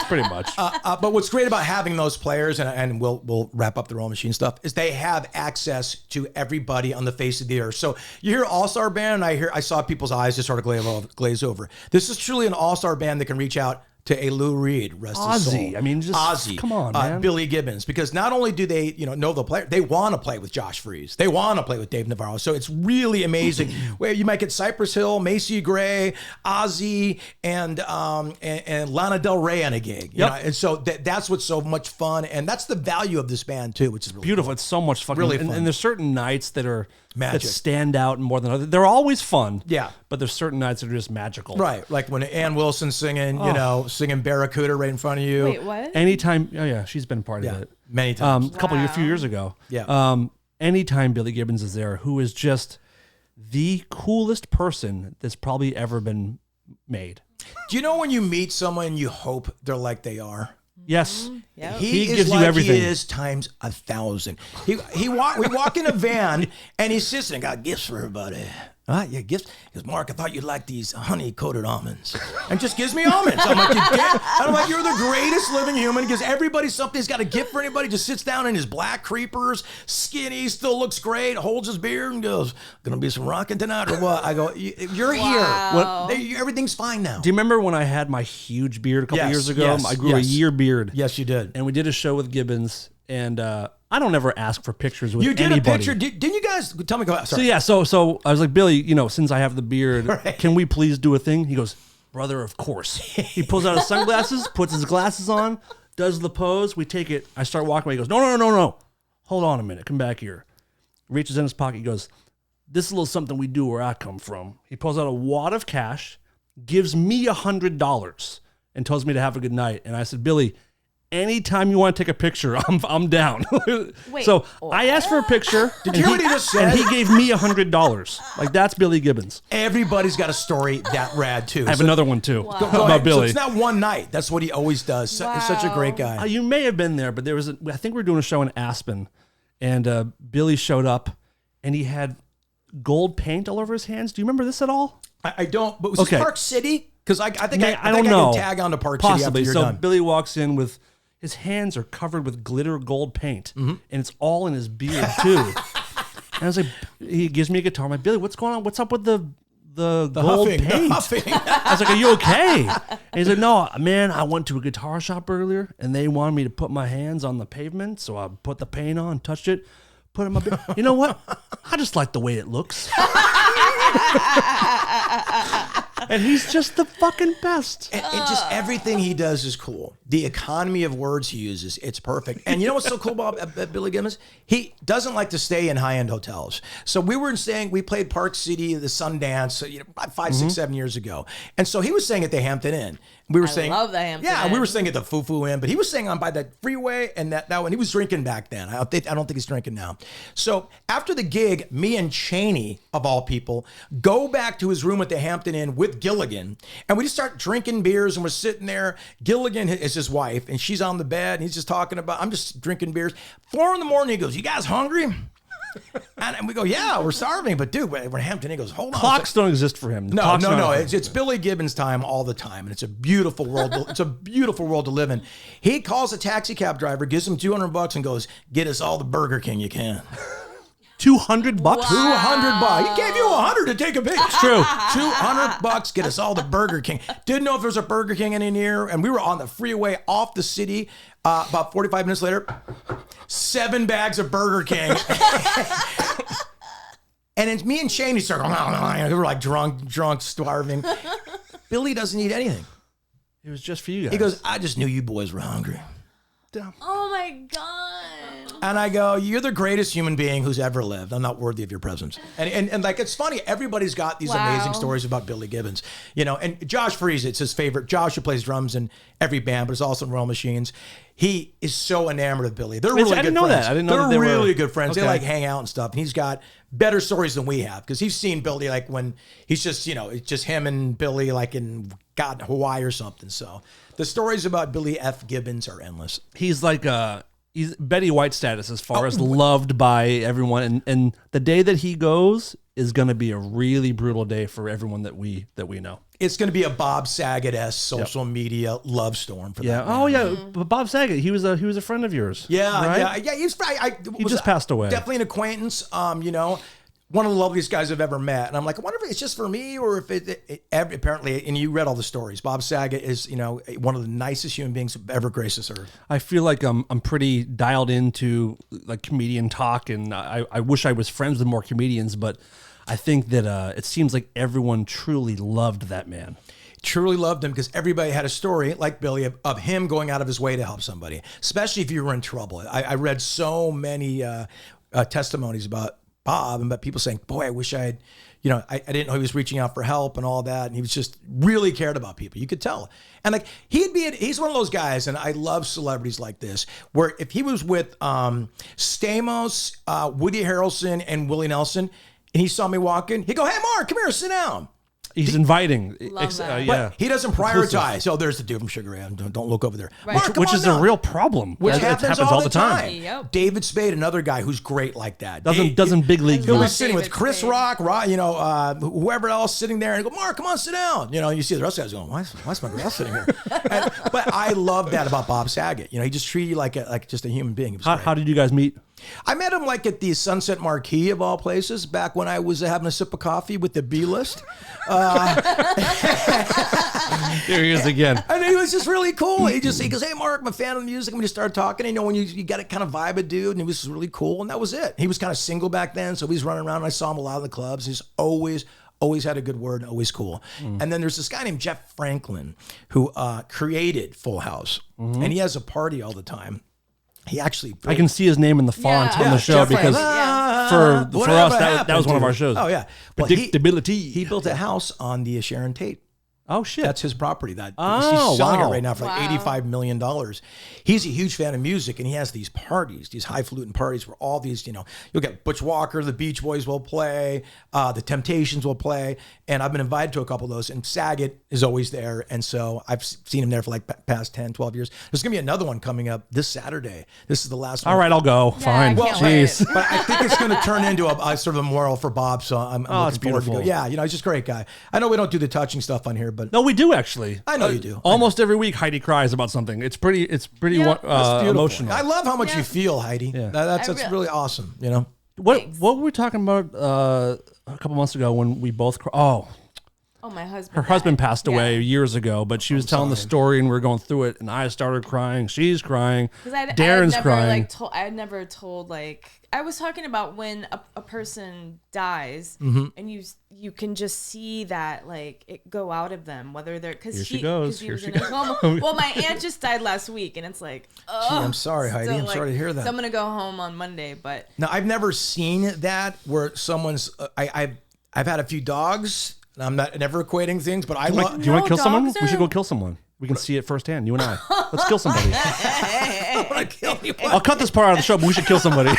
Pretty much. But what's great about having those players, and we'll wrap up the Roll Machine stuff, is they have access to everybody on the face of the earth. So you hear all-star band, and I saw people's eyes just sort of glaze over. This is truly an all-star band that can reach out to a Lou Reed, rest his soul. Ozzy. I mean, just Ozzy. Come on, man. Billy Gibbons, because not only do they, know the player, they want to play with Josh Freese. They want to play with Dave Navarro. So it's really amazing. Where you might get Cypress Hill, Macy Gray, Ozzy, and Lana Del Rey on a gig. You know? And so that's what's so much fun, and that's the value of this band too, which is really beautiful. cool. It's so much fucking Really fun. fun. And there's certain nights that are Magic. that stand out more than others. They're always fun. Yeah. But there's certain nights that are just magical. Right, like when Ann Wilson's singing, singing Barracuda right in front of you. Wait, what? Anytime, she's been part of it. Many times. A few years ago. Yeah. Anytime Billy Gibbons is there, who is just the coolest person that's probably ever been made. Do you know when you meet someone, you hope they're like they are? Yes. Yep. He is gives you like everything. He is times 1,000. We walk in a van and he's sitting. I got gifts for everybody. Yeah, gifts. Because Mark, I thought you'd like these honey-coated almonds, and just gives me almonds. I'm like, I'm like, you're the greatest living human. Gives everybody something. He's got a gift for anybody. Just sits down in his black creepers, skinny, still looks great. Holds his beer and goes, "Gonna be some rocking tonight or what?" I go, "You're here. Everything's fine now." Do you remember when I had my huge beard a couple years ago? Yes, I grew a year beard. Yes, you did. And we did a show with Gibbons, and I don't ever ask for pictures with anybody. You did a picture. Didn't you guys tell me? Sorry. So I was like, Billy, since I have the beard, can we please do a thing? He goes, brother, of course. He pulls out his sunglasses, puts his glasses on, does the pose. We take it. I start walking away. He goes, no. Hold on a minute. Come back here. Reaches in his pocket. He goes, this is a little something we do where I come from. He pulls out a wad of cash, gives me $100, and tells me to have a good night. And I said, Billy, anytime you want to take a picture, I'm down. Wait, so I asked for a picture. Did you hear what he just said? And he gave me $100. Like, that's Billy Gibbons. Everybody's got a story that rad too. I have another one too. Go About ahead. Billy. So it's not one night. That's what he always does. He's such a great guy. You may have been there, but there was I think we were doing a show in Aspen, and Billy showed up, and he had gold paint all over his hands. Do you remember this at all? I don't. But was this Park City? Because I think I don't know. can tag on to Park Possibly. City after you're done. Billy walks in with his hands are covered with glitter gold paint, and it's all in his beard too. And I was like, he gives me a guitar. I'm like, Billy, what's going on? What's up with the gold huffing, paint? I was like, are you okay? And he's like, no, man, I went to a guitar shop earlier, and they wanted me to put my hands on the pavement, so I put the paint on, touched it, put it in my beard. You know what? I just like the way it looks. And he's just the fucking best. And just everything he does is cool. The economy of words he uses, it's perfect. And you know what's so cool about Billy Gibbons? He doesn't like to stay in high-end hotels. So we played Park City, the Sundance, 5, 6, 7 years ago. And so he was staying at the Hampton Inn. We were staying. Love the Hampton Yeah, Inn. we were staying at the Foo Inn, but he was staying on by that freeway and that one. He was drinking back then. I don't think he's drinking now. So after the gig, me and Cheney, of all people, go back to his room at the Hampton Inn with Gilligan, and we just start drinking beers, and we're sitting there. Gilligan is his wife, and she's on the bed, and he's just talking about, I'm just drinking beers. 4 a.m, he goes, "You guys hungry?" And we go, "Yeah, we're starving." But dude, we're in Hampton. He goes, "Hold on." Clocks don't exist for him. No. It's Billy Gibbons time all the time, and it's a beautiful world. It's a beautiful world to live in. He calls a taxi cab driver, gives him $200, and goes, "Get us all the Burger King you can." $200? Wow. $200. He gave you $100 to take a picture. It's true. $200, get us all the Burger King. Didn't know if there was a Burger King in here, and we were on the freeway off the city. About 45 minutes later, 7 bags of Burger King. And it's me and Shane start going, we were like drunk, starving. Billy doesn't eat anything. It was just for you guys. He goes, "I just knew you boys were hungry." Oh my God. And I go, "You're the greatest human being who's ever lived. I'm not worthy of your presence." And like, it's funny. Everybody's got these amazing stories about Billy Gibbons, and Josh Freese, it's his favorite. Josh, who plays drums in every band, but is also in Royal Machines. He is so enamored of Billy. They're really I didn't good know friends. that. I didn't know that They're they were really good friends. Okay. They like hang out and stuff. And he's got better stories than we have, because he's seen Billy like when he's just, it's just him and Billy like in Hawaii or something. So the stories about Billy F. Gibbons are endless. He's like he's Betty White status as far as loved by everyone, and the day that he goes is going to be a really brutal day for everyone that we know. It's going to be a Bob Saget-esque social media love storm for that. Oh yeah, but Bob Saget, he was a friend of yours. Yeah, right? yeah. He just passed away. Definitely an acquaintance. One of the loveliest guys I've ever met. And I'm like, I wonder if it's just for me or if it apparently, and you read all the stories. Bob Saget is, one of the nicest human beings who ever graced this earth. I feel like I'm pretty dialed into like comedian talk, and I wish I was friends with more comedians, but I think that it seems like everyone truly loved that man. Truly loved him, because everybody had a story like Billy of him going out of his way to help somebody, especially if you were in trouble. I read so many testimonies about Bob and about people saying, "Boy, I wish I had, I didn't know he was reaching out for help and all that." And he was just really cared about people. You could tell. And like he's one of those guys, and I love celebrities like this, where if he was with Stamos, Woody Harrelson, and Willie Nelson, and he saw me walking, he'd go, "Hey, Mark, come here, sit down." He's inviting. That. Yeah. But he doesn't prioritize. Oh, there's the dude from Sugar Ray. Don't look over there. Right. Mark, come Which on is down. a real problem. Which It happens all the time. Yep. David Spade, another guy who's great like that. Doesn't big league. He'll be love sitting with David Chris Spade. Rock, whoever else sitting there, and go, "Mark, come on, sit down." You see the rest of the guys going, "Why's McGrath sitting here?" But I love that about Bob Saget. He just treated you like just a human being. It was great. How did you guys meet? I met him like at the Sunset Marquee of all places, back when I was having a sip of coffee with the B list. There he is again. And he was just really cool. He goes, "Hey, Mark, I'm a fan of the music." And we just started talking. When you got a kind of vibe of dude, and he was really cool. And that was it. He was kind of single back then, so he was running around. And I saw him a lot of the clubs. He's always had a good word and always cool. And then there's this guy named Jeff Franklin who created Full House. And he has a party all the time. He actually... I can see his name in the font Yeah. on the show Jeff because Franklin. for us that was one of our shows. Oh, yeah. Well, Predictability. he built a house on the Sharon Tate. Oh shit. That's his property. He's Oh, selling wow. it right now for like $85 million. He's a huge fan of music, and he has these parties, these highfalutin parties where all these, you'll get Butch Walker, the Beach Boys will play, the Temptations will play, and I've been invited to a couple of those, and Saget is always there, and so I've seen him there for like past 10, 12 years. There's going to be another one coming up this Saturday. This is the last one. All right, I'll go. Fine. I can't wait. Jeez. But I think it's going to turn into a sort of a moral for Bob, so I'm it's looking forward to beautiful. go. Yeah, he's just a great guy. I know we don't do the touching stuff on here, but No, we do actually. I know you do. Almost every week, Heidi cries about something. It's pretty Yeah. That's Beautiful. emotional. I love how much you feel, Heidi. Yeah. That's really awesome. What were we talking about a couple months ago when we both? Oh, my husband. Her husband passed away Yeah. years ago, but she was telling the story, and we were going through it, and I started crying. She's crying. Darren's crying. I had never told, like, I was talking about when a person dies, Mm-hmm. and you can just see that, like, it go out of them, whether they're, because Here she goes. he was in a coma. Well, my aunt just died last week, and it's like, oh. Gee, I'm sorry, Heidi. I'm sorry to hear that. So I'm going to go home on Monday, but. Now, I've never seen that where someone's, I've had a few dogs. I'm never equating things, but I love. Do you want to kill someone? dogs We should are- go kill someone. We can see it firsthand, you and I. Let's kill somebody. I'll cut this part out of the show, but we should kill somebody.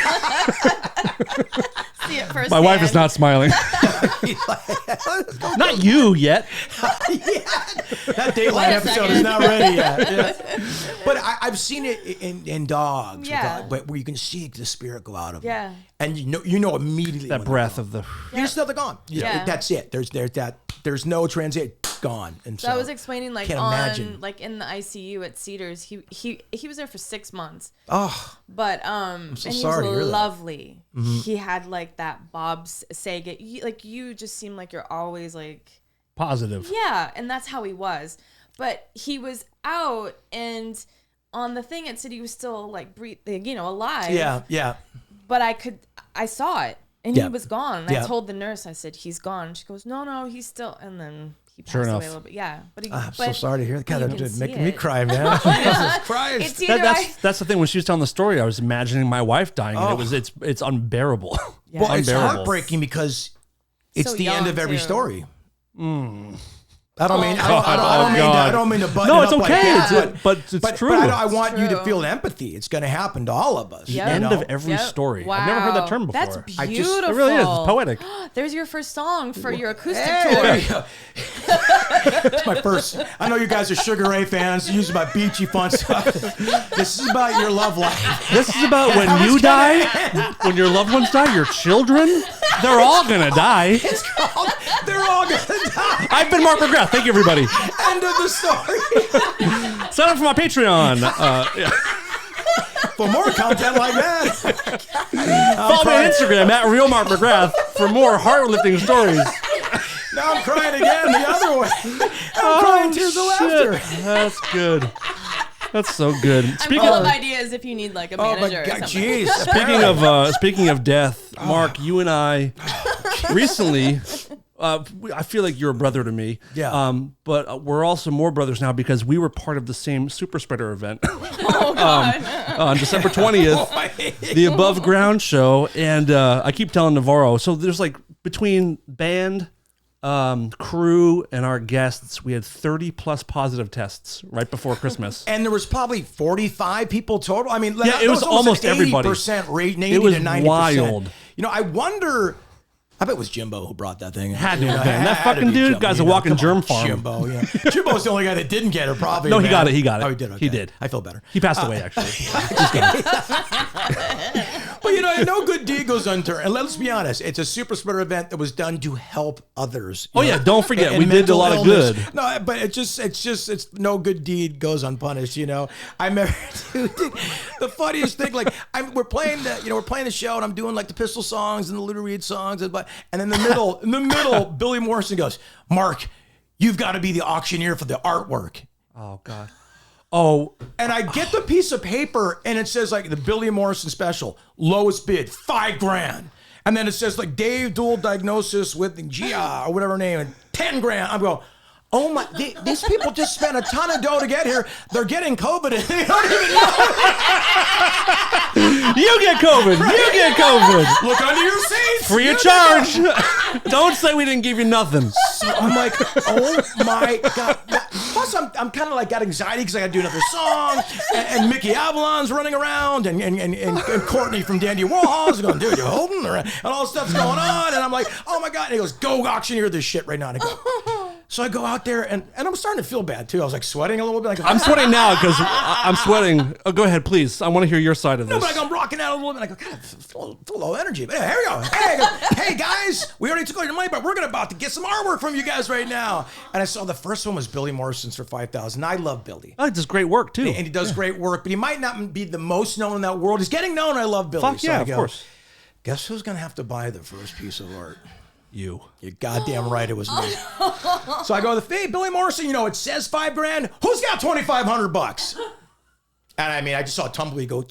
See it first. My wife is not smiling. Not you yet. That Dateline Wait a episode second. is not ready yet. Yeah. But I've seen it in dogs. Yeah. But where you can see the spirit go out of them. Yeah. And you know immediately That when breath they're of the. gone. You just know they're gone. Yeah. That's it. There's no transit. Gone. And So I was explaining, like, can't imagine. like in the ICU at Cedars, he was there for 6 months. Oh, But and so he sorry to was hear that. lovely. He had like that Bob Saget. You just seem like you're always like, Positive. yeah, and that's how he was. But he was out, and on the thing it said he was still like alive. yeah. But I saw it, and Yeah. he was gone. And Yeah. I told the nurse, I said, he's gone. She goes, no, he's still. And then he passed Sure away enough. a little bit. Yeah, but I'm so sorry to hear that. God, you that can did see making me it. cry, man. Jesus Christ. It's either That's the thing. When she was telling the story, I was imagining my wife dying, and it's unbearable. Yeah. Well, it's Unbearable. heartbreaking because it's So the end young, of every too. story. I don't mean. God. I don't mean to button No, it it's up okay. Like that, But it's true. But I want you to True. feel empathy. It's going to happen to all of us. Yep. you End know? of every Yep. story. Wow. I've never heard that term before. That's I beautiful. just- It really is. It's poetic. There's your first song for your acoustic Hey, tour. there you go. It's my first. I know you guys are Sugar Ray fans, using my beachy fun stuff. This is about your love life. This is about when you die, when your loved ones die, your children, they're all going to die. It's called They're All Gonna Die. I've been Mark McGrath. Thank you, everybody. End of the story. Sign up for my Patreon. Yeah. For more content like that, Follow me on Instagram at Real Mark McGrath for more heart-lifting stories. now I'm crying again the other way. I'm crying tears of laughter. That's good. That's so good. I'm Speaking full of of ideas if you need like a Oh my manager or God, something. jeez. speaking of death, Mark, you and I recently. I feel like you're a brother to me. Yeah. But we're also more brothers now because we were part of the same super spreader event Oh God. on December 20th, the Above Ground show. And I keep telling Navarro, so there's like between band, crew, and our guests, we had 30 plus positive tests right before Christmas. And there was probably 45 people total. I mean, Yeah, it was almost everybody. 80% rate, 80 It was to 90%. wild. You know, I wonder. I bet it was Jimbo who brought that thing. Had to You have know, been. That had to fucking be dude, Jimbo, guy's a you know. walking Come germ on, farm. Jimbo, yeah. Jimbo's the only guy that didn't get it, probably. No, he man. got it. He got it. Oh, he did. Okay. He did. I feel better. He passed away, actually. But you know, no good deed goes unturned. And let's be honest, it's a super spreader event that was done to help others. Oh, you yeah, know, don't forget, and we did a mental lot of illness. good. No, but it's no good deed goes unpunished. You know, I remember dude, the funniest thing. Like we're playing the show, and I'm doing like the Pistol songs and the Lou Reed songs, and then in the middle, Billy Morrison goes, "Mark, you've got to be the auctioneer for the artwork." Oh, God. Oh, And I get the piece of paper and it says like the Billy Morrison special, lowest bid, $5,000. And then it says like Dave dual diagnosis with Gia or whatever her name, and $10,000. I'm going, oh my, these people just spent a ton of dough to get here. They're getting COVID and they don't even know. you get COVID. You get COVID. Look under your seats. Free of charge. Don't say we didn't give you nothing. So I'm like, oh my God. Plus, I'm kind of like got anxiety because I got to do another song, and Mickey Avalon's running around, and Courtney from Dandy Warhol's going, dude, you're holding, and all this stuff's going on, and I'm like, oh my God. And he goes, go auctioneer this shit right now. And I go, so I go out there, and I'm starting to feel bad too. I was like sweating a little bit. Like, I'm sweating now because I'm sweating. Oh, go ahead, please. I want to hear your side of this. No, but like I'm rocking out a little bit. I go, God, full low energy. But here we go. Hey, I go, hey guys, we already took all your money, but we're about to get some artwork from you guys right now. And I saw the first one was Billy Morrison's for $5,000. I love Billy. Oh, he does great work, too. And he does great work, but he might not be the most known in that world. He's getting known. I love Billy. Fuck So yeah, I of go, course. Guess who's going to have to buy the first piece of art? You. You're goddamn right it was me. So I go to the fee, Billy Morrison, you know, it says $5,000. Who's got $2,500? And I mean, I just saw Tumbleweed go.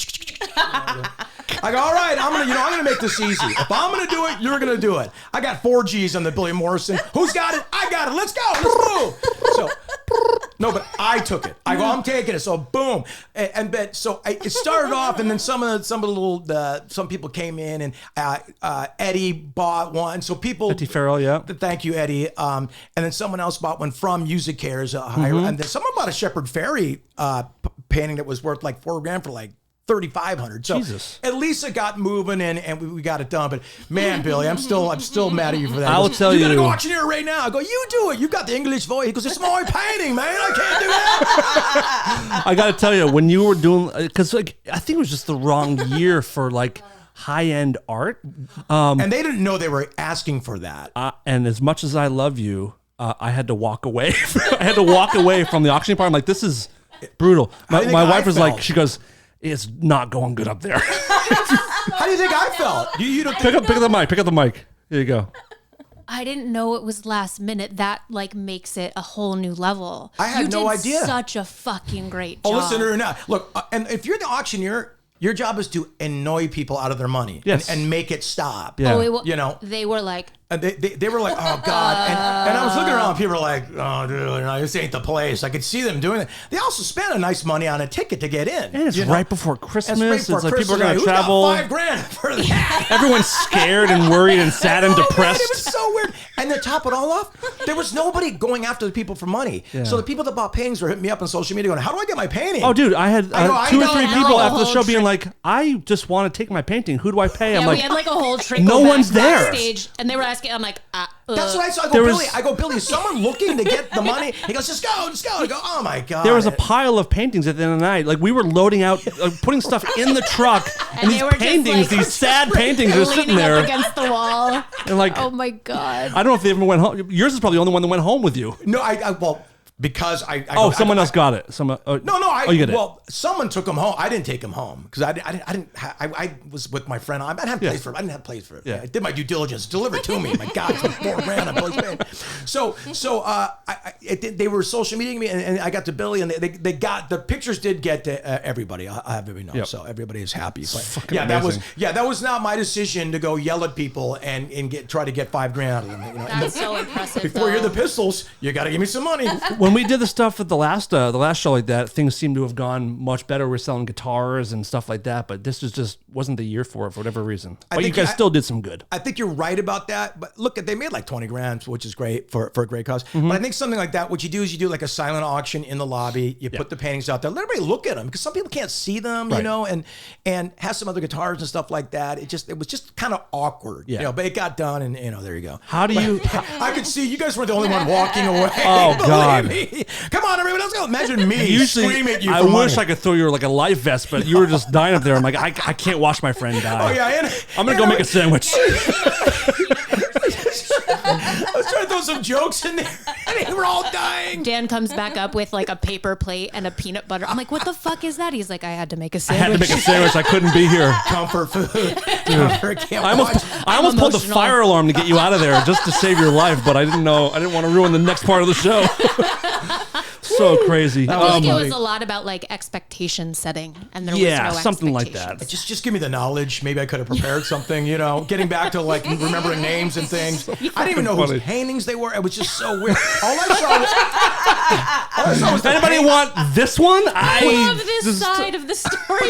I go, all right, I'm gonna make this easy. If I'm gonna do it, you're gonna do it. I got 4 G's on the Billy Morrison. Who's got it? I got it. Let's go. Let's move. So, no, but I took it. I go, I'm taking it. So boom, it started off, and then some people came in, and Eddie bought one. So people, Eddie Farrell, yeah. Thank you, Eddie. And then someone else bought one from Music Cares, and then someone bought a Shepherd Ferry painting that was worth like $4,000 for like $3,500. So Jesus. at least it got moving and we got it done. But man, Billy, I'm still mad at you for that. I will tell you. You gotta go auctioneer right now. I go, you do it. You've got the English voice. He goes, it's my painting, man. I can't do that. I got to tell you, when you were doing, because like I think it was just the wrong year for like high-end art. And they didn't know they were asking for that. And as much as I love you, I had to walk away. I had to walk away from the auctioning part. I'm like, this is brutal. My wife was like, she goes, it's not going good up there. How do you think I felt? You don't pick up the mic. Here you go. I didn't know it was last minute. That like makes it a whole new level. I had no idea. Such a fucking great Oh, job. listen, now look, and if you're the auctioneer, your job is to annoy people out of their money. Yes. And make it stop. Yeah. Oh, You know, they were like, they were like, oh God, and I was looking around. People were like, oh dude, no, this ain't the place. I could see them doing it. They also spent a nice money on a ticket to get in. And it's right before Christmas. It's right It's like Christmas. people are going to travel. $5,000 for that. Everyone's scared and worried and sad and I know, depressed. Man, it was so weird. And to top it all off, there was nobody going after the people for money. Yeah. So the people that bought paintings were hitting me up on social media going, how do I get my painting? Oh, dude, I had I know, I 2 or know, 3 I people know. after the show Whole being like, I just want to take my painting. Who do I pay? I'm yeah, like, we had like a whole trickle no back one's there. backstage, and they were asking. I'm like, That's what I saw. There was- Billy, is someone looking to get the money? He goes, just go. I go, oh my God. there was a pile of paintings at the end of the night. Like we were loading out, putting stuff in the truck, and they these were just, paintings, like, these sad paintings, are sitting leaning up there. against the wall. And like, Oh my God. I don't know if they ever went home. Yours is probably the only one that went home with you. No, well, because I Oh, someone else got it. No, you get it. Well, someone took him home. I didn't take him home because I was with my friend. I didn't have place for it. I didn't have place for it. Yeah. I did my due diligence. Deliver it to me. My God, it's $4,000 on Billy's painting. So they were social mediaing me, and I got to Billy, and they got the pictures. Did get to everybody. I have everybody know. Yep. So everybody is happy. But fucking amazing. that was not my decision to go yell at people and try to get $5,000 out of them. You know? That's so impressive. Before you're though. the Pistols, you got to give me some money. When we did the stuff at the last show like that, things seemed to have gone much better. We're selling guitars and stuff like that, but this wasn't the year for it for whatever reason. But you guys still did some good. I think you're right about that. But look, they made like $20,000, which is great for a great cause. Mm-hmm. But I think something like that, what you do is you do like a silent auction in the lobby. You put the paintings out there. Let everybody look at them because some people can't see them, you Right. know, and have some other guitars and stuff like that. It was just kind of awkward, Yeah. you know. But it got done, and you know, there you go. How do you? I could see you guys were the only one walking away. Oh, Believe God. me. Come on, everybody, let's go. Imagine me Usually, screaming at you. I for wish money. I could throw you like a life vest, but you were just dying up there. I'm like, I can't watch my friend die. Oh yeah, I'm gonna go make a sandwich. I was trying to throw some jokes in there. I mean, we're all dying. Dan comes back up with like a paper plate and a peanut butter. I'm like, what the fuck is that? He's like, I had to make a I sandwich. had to make a sandwich. I couldn't be here. Comfort food. Comfort, I almost pulled the emotional. fire alarm to get you out of there just to save your life, but I didn't want to ruin the next part of the show. So crazy. I think it funny. was a lot about like expectation setting, and there Yeah, was no something like expectations. that. Just give me the knowledge. Maybe I could have prepared something, you know, getting back to like remembering names and things. I didn't even know funny. whose paintings they were. It was just so weird. All I saw was the Anybody paint- want this one? I love this side of the story.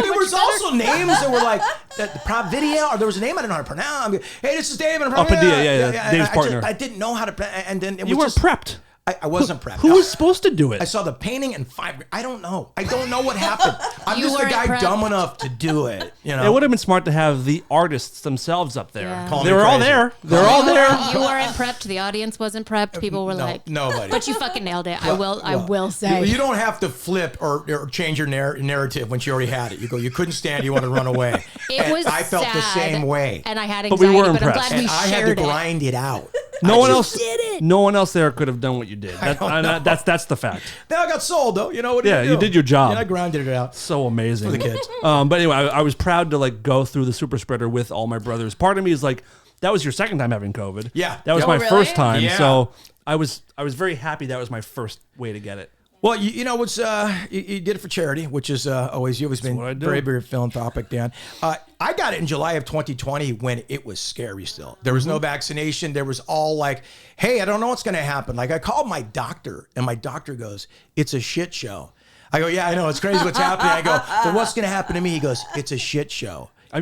There was also names that were like the Prop Video, or there was a name I didn't know how to pronounce. Hey, this is Dave. And Padilla, yeah. Dave's partner. I didn't know how to, and then it You was weren't just, prepped. I wasn't prepped. Who was supposed to do it? I saw the painting and I don't know. I don't know what happened. I'm You just a weren't guy prepped. dumb enough to do it. You know, It would have been smart to have the artists themselves up there. Yeah. Call They me were all crazy. there. They're all there. You weren't prepped. The audience wasn't prepped. People were No, like, nobody. But you fucking nailed it. I will say. You don't have to flip or change your narrative when you already had it. You go, you couldn't stand, you want to run away. It And was I felt the sad, same way. and I had But we anxiety. were But I'm impressed. glad we And I had to shared it. grind it out. No I one just else did it. No one else there could have done what you did. That's the fact. Then I got sold though. You know what? Yeah, you did your job. And I grinded it out. So amazing For the kids. But anyway, I was proud to like go through the super spreader with all my brothers. Part of me is like, that was your second time having COVID. Yeah. That was Oh, my really? first time. Yeah. So I was very happy that was my first way to get it. Well, you know what's you did it for charity, which is always you've always been what I do. very, very philanthropic, Dan. I got it in July of 2020 when it was scary still. There was no vaccination. There was all like, hey, I don't know what's going to happen. Like I called my doctor, and my doctor goes, "It's a shit show." I go, "Yeah, I know, it's crazy what's happening." I go, "But what's going to happen to me?" He goes, "It's a shit show." I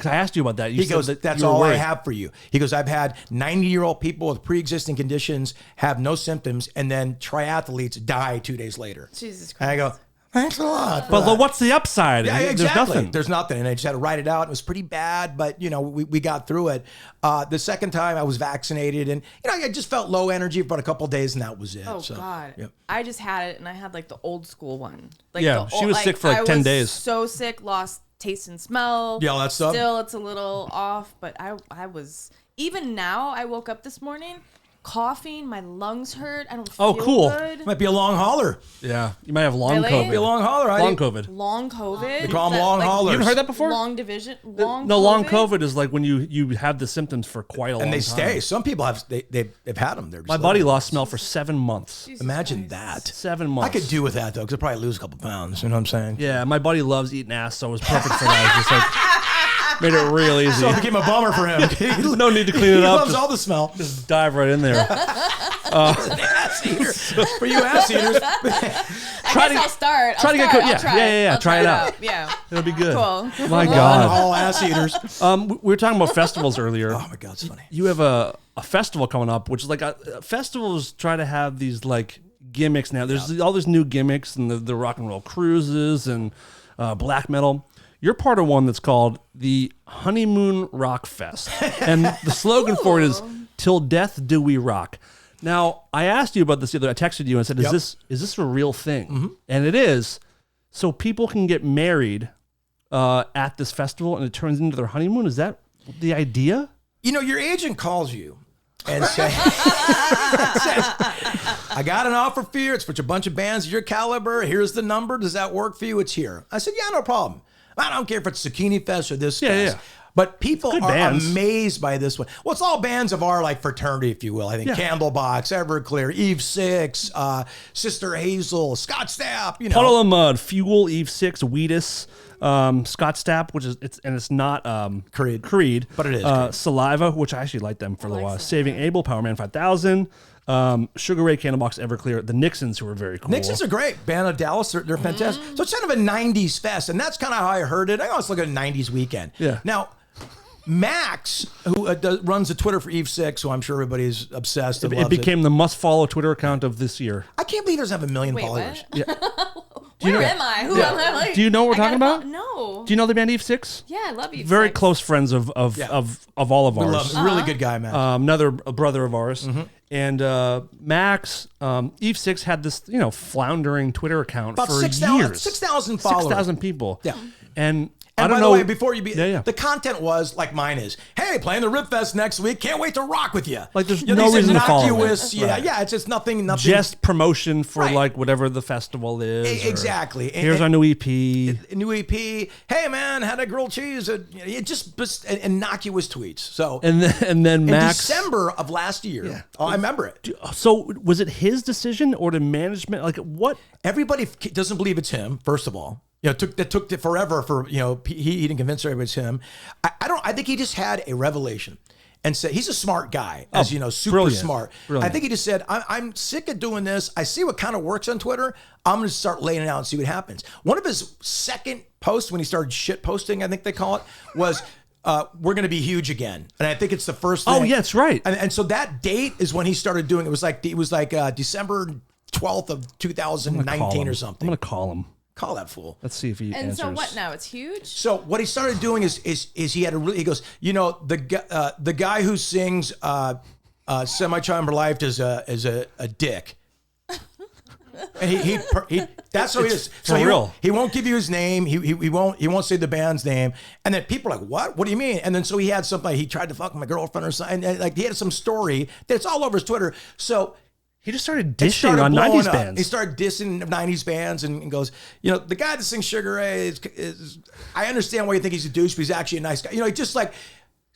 asked you about that. You He said goes, that "That's you were all I worried. have for you." He goes, "I've had 90-year-old people with pre-existing conditions have no symptoms, and then triathletes die 2 days later." Jesus Christ. And I go, "Thanks a lot." for But that." what's the upside? Yeah, exactly. There's nothing. There's nothing. And I just had to write it out. It was pretty bad, but you know, we got through it. The second time I was vaccinated, and you know, I just felt low energy for about a couple of days, and that was it. Oh So, God! yep. I just had it, and I had like the old school one. Like Yeah, the she was sick for, like, I 10 was days. So sick, lost taste and smell. Yeah, all that stuff. Still, it's a little off, but I was even now. I woke up this morning, coughing. My lungs hurt. I don't feel Oh, cool. good. Might be a long hauler. Yeah, you might have long Really? COVID. Be a long hauler. Long COVID. Long COVID. They call them That, long like, haulers. You haven't heard that before? Long division. Long. No, long COVID is like when you have the symptoms for quite a long time. And they stay. Some people have they've had them. They're just My buddy lost smell for 7 months. Jesus Imagine Christ. that. 7 months. I could do with that though, because I'd probably lose a couple pounds. You know what I'm saying? Yeah, my buddy loves eating ass, so it was perfect for that. It's just like made it real easy. So it became a bummer for him. No need to clean it He up. loves Just- all the smell. Just dive right in there. Ass eater. For you ass eaters. I guess I'll start. try to get I'll yeah, try yeah, yeah, I'll try it out. Yeah. It'll be good. Cool. My On God. all ass eaters. We were talking about festivals earlier. Oh my God, it's funny. You have a festival coming up, which is like festivals try to have these like gimmicks now. There's all these new gimmicks and the rock and roll cruises and black metal. You're part of one that's called the Honeymoon Rock Fest. And the slogan for it is "Till Death Do We Rock." Now, I asked you about this the other day. I texted you and said, is this a real thing? And it is. So people can get married at this festival and it turns into their honeymoon. Is that the idea? You know, your agent calls you and says, "I got an offer for you. It's for a bunch of bands of your caliber. Here's the number. Does that work for you? It's here." I said, "Yeah, no problem. I don't care if it's Zucchini Fest or this fest." yeah. But people Good are bands. amazed by this one. Well, it's all bands of our like fraternity, if you will. I think Candlebox, Everclear, Eve Six, Sister Hazel, Scott Stapp. You know, Puddle of Mud, Fuel, Eve 6, Wheatus, Scott Stapp, which is it's not Creed, But it is Saliva, which I actually like them for a while. Saving Abel, Power Man 5000, Sugar Ray, Candlebox, Everclear, the Nixons, who are very cool. Nixon's are great. Band of Dallas, they're fantastic. So it's kind of a 90s fest, and that's kind of how I heard it. I always look at a 90s weekend. Yeah. Now, Max, who runs the Twitter for Eve 6, who I'm sure everybody's obsessed and It loves became the must-follow Twitter account of this year. I can't believe there's have 1 million Wait, followers. what? Where am I? Who am I? Like, Do you know what we're talking about? No. Do you know the band Eve 6? Yeah, I love you. Very Six. close friends of all of We ours. love him. Really good guy, Max. Another brother of ours. And Max, Eve 6 had this, floundering Twitter account About for 6,000 years. 6,000 followers. 6,000 people. Yeah. And And I don't by know. the way, before you Yeah. the content was like mine is. Hey, playing the Rip Fest next week. Can't wait to rock with you. Like, there's You know, no these reason to follow it. innocuous. Yeah, Right. yeah. It's just nothing. Just promotion for Right. like whatever the festival is. or Exactly. Here's our new EP. a new EP. Hey man, had a grilled cheese. It just innocuous tweets. So and then in Max. December of last year, oh, I remember it. So was it his decision or the management? Like what? Everybody doesn't believe it's him. First of all, it took it forever for he didn't convince everybody it's him. I think he just had a revelation. And said he's a smart guy, as you know, super brilliant. smart. Brilliant. I think he just said, I'm sick of doing this. I see what kind of works on Twitter. I'm going to start laying it out and see what happens. One of his second posts when he started shit posting, I think they call it, was we're going to be huge again. And I think it's the first thing. Oh, yeah, that's right. And so that date is when he started doing it. It was like December 12th of 2019 or something. I'm gonna call him. Call that fool. Let's see if he And answers. so what now? It's huge. So what he started doing is he had he goes, the guy who sings Semi-Charmed Life is a dick. And he that's what he is. So he won't give you his name. He won't say the band's name. And then people are like, what? What do you mean? And then so he had something like he tried to fuck my girlfriend or something. And like he had some story that's all over his Twitter. So he just started it dishing started on blowing 90s up. bands. He started dissing 90s bands and goes, the guy that sings Sugar Ray is I understand why you think he's a douche, but he's actually a nice guy. He just like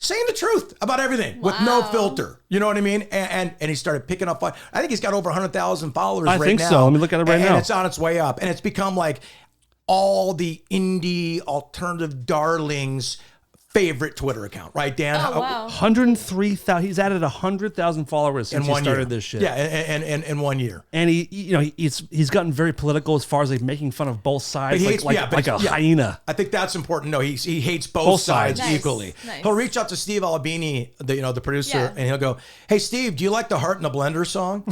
saying the truth about everything with no filter. You know what I mean? And he started picking up. I think he's got over 100,000 followers right now. I think so. Let me look at it right now. And it's on its way up. And it's become like all the indie alternative darlings' favorite Twitter account, right, Dan? Oh, wow. 103,000. He's added 100,000 followers since he started this shit. Yeah, and in 1 year. And he's gotten very political as far as like making fun of both sides, like a hyena. I think that's important. No, he hates both sides Nice. equally. Nice. He'll reach out to Steve Albini, the producer, and he'll go, "Hey, Steve, do you like the Heart in the Blender song?"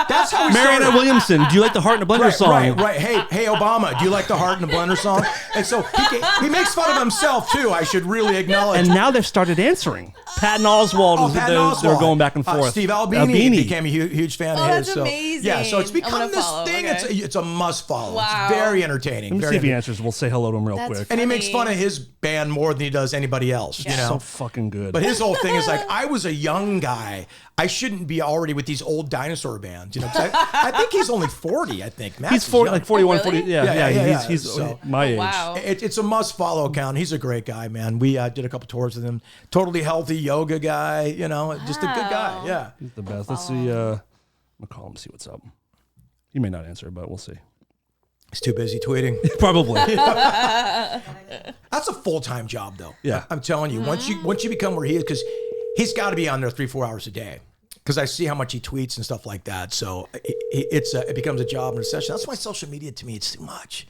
That's how we Marianne started. Williamson, do you like the Heart in a Blender song? Right. Hey, Obama, do you like the Heart in the Blender song? And so he makes fun of himself too. I should really acknowledge. And now they've started answering. Patton Oswalt, they're going back and forth. Steve Albini became a huge fan of his. That's amazing. Yeah, so it's become this follow. thing. Okay. It's a must follow. Wow. It's very entertaining. Let me very see if he answers. We'll say hello to him real quick. And he makes fun of his band more than he does anybody else. You know, So fucking good. but his whole thing is like, I was a young guy. I shouldn't be already with these old dinosaur bands. You know, 'cause I think he's only 40. I think Max he's is 40, young. like 41, Oh, really? 40. Yeah. He's So- my age. Wow. It's a must follow account. He's a great guy, man. We did a couple tours with him. Totally healthy yoga guy. You know, just a good guy. Yeah. He's the best. Let's see. I'm gonna call him, see what's up. He may not answer, but we'll see. He's too busy tweeting. Probably. That's a full-time job, though. Yeah. I'm telling you, once you become where he is, because he's got to be on there 3-4 hours a day. Because I see how much he tweets and stuff like that. So it becomes a job and a session. That's why social media to me, it's too much.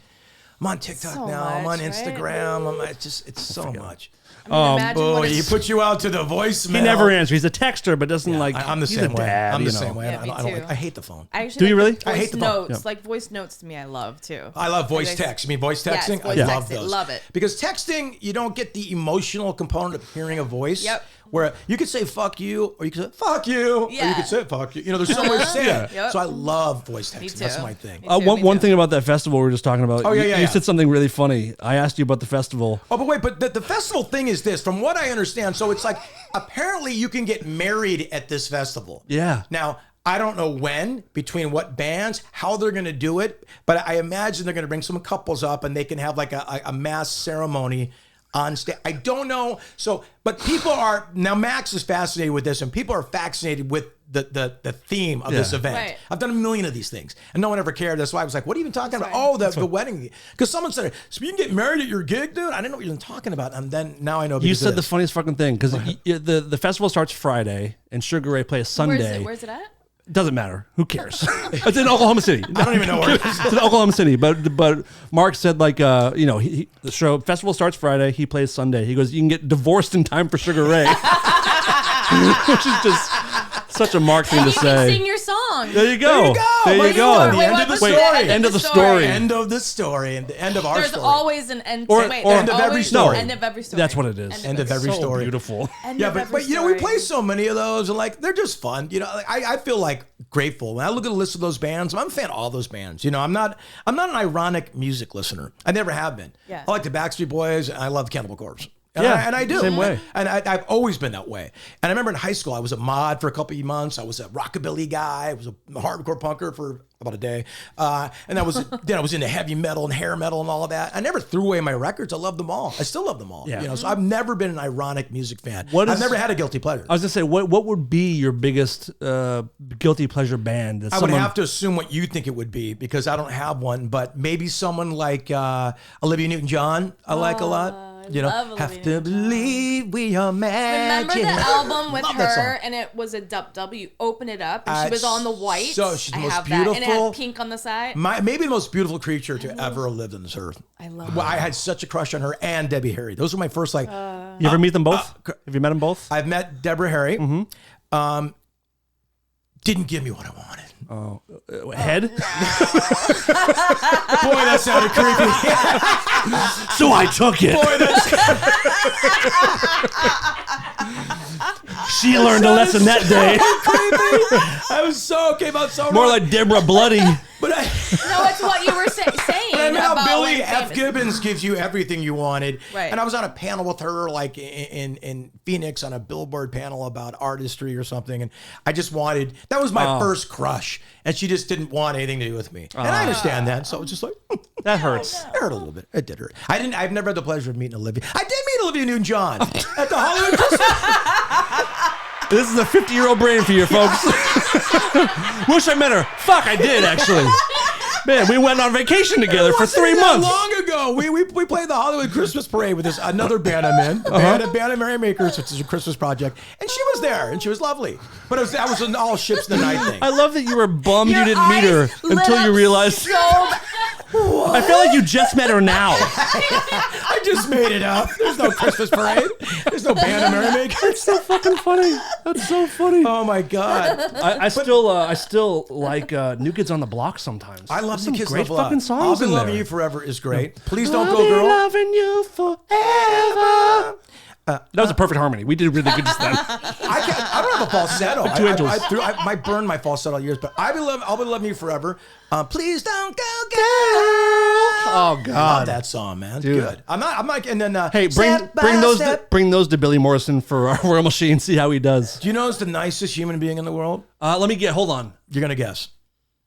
I'm on TikTok So now. I'm on much, right? Instagram. It's so much. Imagine Oh, what he it's- puts you out to the voicemail. He never answers. He's a texter, but doesn't like. I'm the he's same a way. dad, I'm the you know. same way. Yeah, me I don't too. I hate the phone. I actually Do you like really? the I hate voice the phone. notes. Like voice notes to me, I love too. I love voice Like, text. You mean voice Yes, texting? voice I love texting. those. Love it. Because texting, you don't get the emotional component of hearing a voice. Yep. Where you could say fuck you, or you could say fuck you, or you Yeah. could say fuck you. You know, there's so much to say it. Yep. So I love voice texting. That's too. my thing. Me too, me One too. thing about that festival we were just talking about. Oh, yeah, you, yeah, you yeah. said something really funny. I asked you about the festival. Oh, but wait, but the festival thing is this, from what I understand. So it's like, apparently you can get married at this festival. Yeah. Now, I don't know when, between what bands, how they're going to do it, but I imagine they're going to bring some couples up and they can have like a mass ceremony on stage. I don't know. So, but people are, now Max is fascinated with this and people are fascinated with the theme of this event. Right. I've done a million of these things and no one ever cared. That's why I was like, what are you even talking about? Oh, the wedding. Because someone said, so you can get married at your gig, dude? I didn't know what you were talking about. And then now I know. You because said of the this. funniest fucking thing because the festival starts Friday and Sugar Ray plays Sunday. Where's it at? Doesn't matter. Who cares? It's in Oklahoma City. I don't even know where it is. It's in Oklahoma City. But Mark said like the show festival starts Friday. He plays Sunday. He goes, you can get divorced in time for Sugar Ray, which is just such a Mark thing to You can say. sing your song. There you go. There you There you go. go. The end of the what's story. End of the story. End of the story and the end of our There's story. always an end. Or- wait, or- there's End of every always- story. End of every story. That's what it is. End of every So story. beautiful. End Yeah, of but every you know, we story. play so many of those and like they're just fun. You know, like, I feel like grateful when I look at the list of those bands. I'm a fan of all those bands. You know, I'm not an ironic music listener. I never have been. Yeah. I like the Backstreet Boys and I love Cannibal Corpse. And Yeah, I do. same way. And I've always been that way. And I remember in high school, I was a mod for a couple of months. I was a rockabilly guy. I was a hardcore punker for about a day. And then I was into heavy metal and hair metal and all of that. I never threw away my records. I loved them all. I still love them all. Yeah. You know, so I've never been an ironic music fan. What I've is- never had a guilty pleasure. I was gonna say, what would be your biggest guilty pleasure band? That I would have to assume what you think it would be because I don't have one, but maybe someone like Olivia Newton-John I like a lot. You know, love Olivia have to Newton-John. believe we are magic. Remember the album with Love that song. her, and it was a W. Open it up, and she was on the white. so she's the I most have that, and it beautiful- had pink on the side. Maybe the most beautiful creature to ever have lived on this earth. I love Well, I had such a crush on her and Debbie Harry. Those were my first like. You ever meet them both? Have you met them both? I've met Deborah Harry. Didn't give me what I wanted. Head? Boy, that sounded creepy. So I took it. Boy, that's She learned a lesson that day. creepy. I was came out so More wrong. like Deborah Bloody. But I. No, it's what you were saying I mean, how about Billy when F. famous- Gibbons gives you everything you wanted. Right. And I was on a panel with her, like in Phoenix, on a Billboard panel about artistry or something. And I just wanted, that was my first crush. And she just didn't want anything to do with me. And I understand that. So it was just like, That hurts. it hurt a little bit. It did hurt. I've never had the pleasure of meeting Olivia. I did meet meet Olivia Newton-John at the Hollywood Christmas. This is a 50-year-old brain for you folks. Wish I met her. Fuck, I did actually. Man, we went on vacation together for 3 months. Long ago, we played the Hollywood Christmas Parade with this another band I'm in, band of Merrymakers, which is a Christmas project, and she was there, and she was lovely. But that was an all ships in the night thing. I love that you were bummed Your you didn't meet her eyes lit until you up realized. so bad. I feel like you just met her now. I just made it up. There's no Christmas parade. There's no band of Merrymakers. That's so fucking funny. That's so funny. Oh my God. I still like New Kids on the Block sometimes. I love There's some the Kids great on the Block. fucking songs I'll Be in Loving there. You Forever is great. Please Don't I'll Go, be Girl. loving you forever. That was a perfect harmony. We did really good just then. I don't have a falsetto. Two angels. I might burn my falsetto years, but I'll be loving you forever. Please don't go, girl. Oh God, Love that song, man. Dude. Good. I'm like, and then hey, bring those to Billy Morrison for our Royal Machine. See how he does. Do you know who's the nicest human being in the world? Let me get. Hold on. You're gonna guess.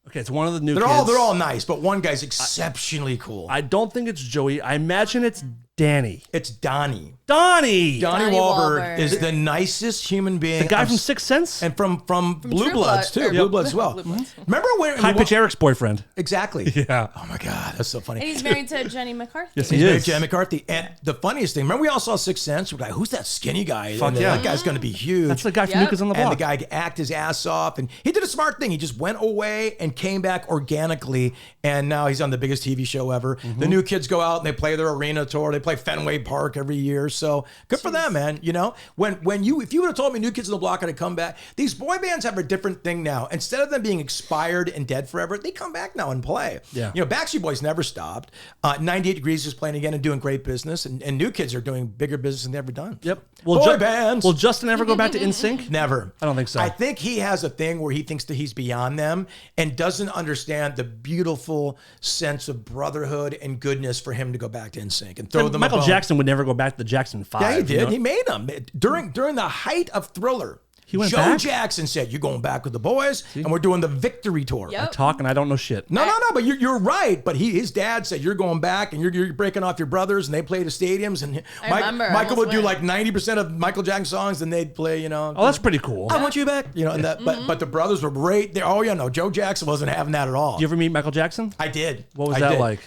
Okay, it's one of the new. They're kids. all nice, but one guy's exceptionally cool. I don't think it's Joey. I imagine it's Danny. It's Donnie. Donnie Donnie Wahlberg is the nicest human being. The guy from Sixth Sense? And from Blue True Bloods, Blood, too. or Blue Bloods as well. Blue Bloods. Remember when... High Pitch Eric's boyfriend. Exactly. Yeah. Oh, my God. That's so funny. And he's married to Jenny McCarthy. Yes, He's he married is. to Jenny McCarthy. And the funniest thing, remember we all saw Sixth Sense? We're like, who's that skinny guy? Fuck And yeah. That guy's going to be huge. That's the guy from Yep. New Kids on the And Block. the guy acted his ass off. And he did a smart thing. He just went away and came back organically. And now he's on the biggest TV show ever. Mm-hmm. The new kids go out and they play their arena tour. They play Fenway Park every year. So good for them, man. You know, if you would have told me New Kids on the Block had to come back, these boy bands have a different thing now. Instead of them being expired and dead forever, they come back now and play. Yeah. You know, Backstreet Boys never stopped. 98 Degrees is playing again and doing great business. And New Kids are doing bigger business than they've ever done. Yep. Boy bands. Will Justin ever go back to NSYNC? Never. I don't think so. I think he has a thing where he thinks that he's beyond them and doesn't understand the beautiful sense of brotherhood and goodness for him to go back to NSYNC and throw them a Michael bone. Jackson would never go back to the Jackson 5. Yeah, he did. you know? He made them during the height of Thriller. He went Joe back? Jackson said, "You're going back with the boys, and we're doing the victory tour." Yep. I talk and I don't know shit. No, but you're right. But his dad said you're going back and you're breaking off your brothers, and they play the stadiums. And I remember, I Michael would almost do went. like 90% of Michael Jackson songs, and they'd play, you know. Oh, that's pretty cool. I want you back, you know. And that, but the brothers were right there. Oh yeah, no, Joe Jackson wasn't having that at all. Did you ever meet Michael Jackson? I did. What was I that did. like?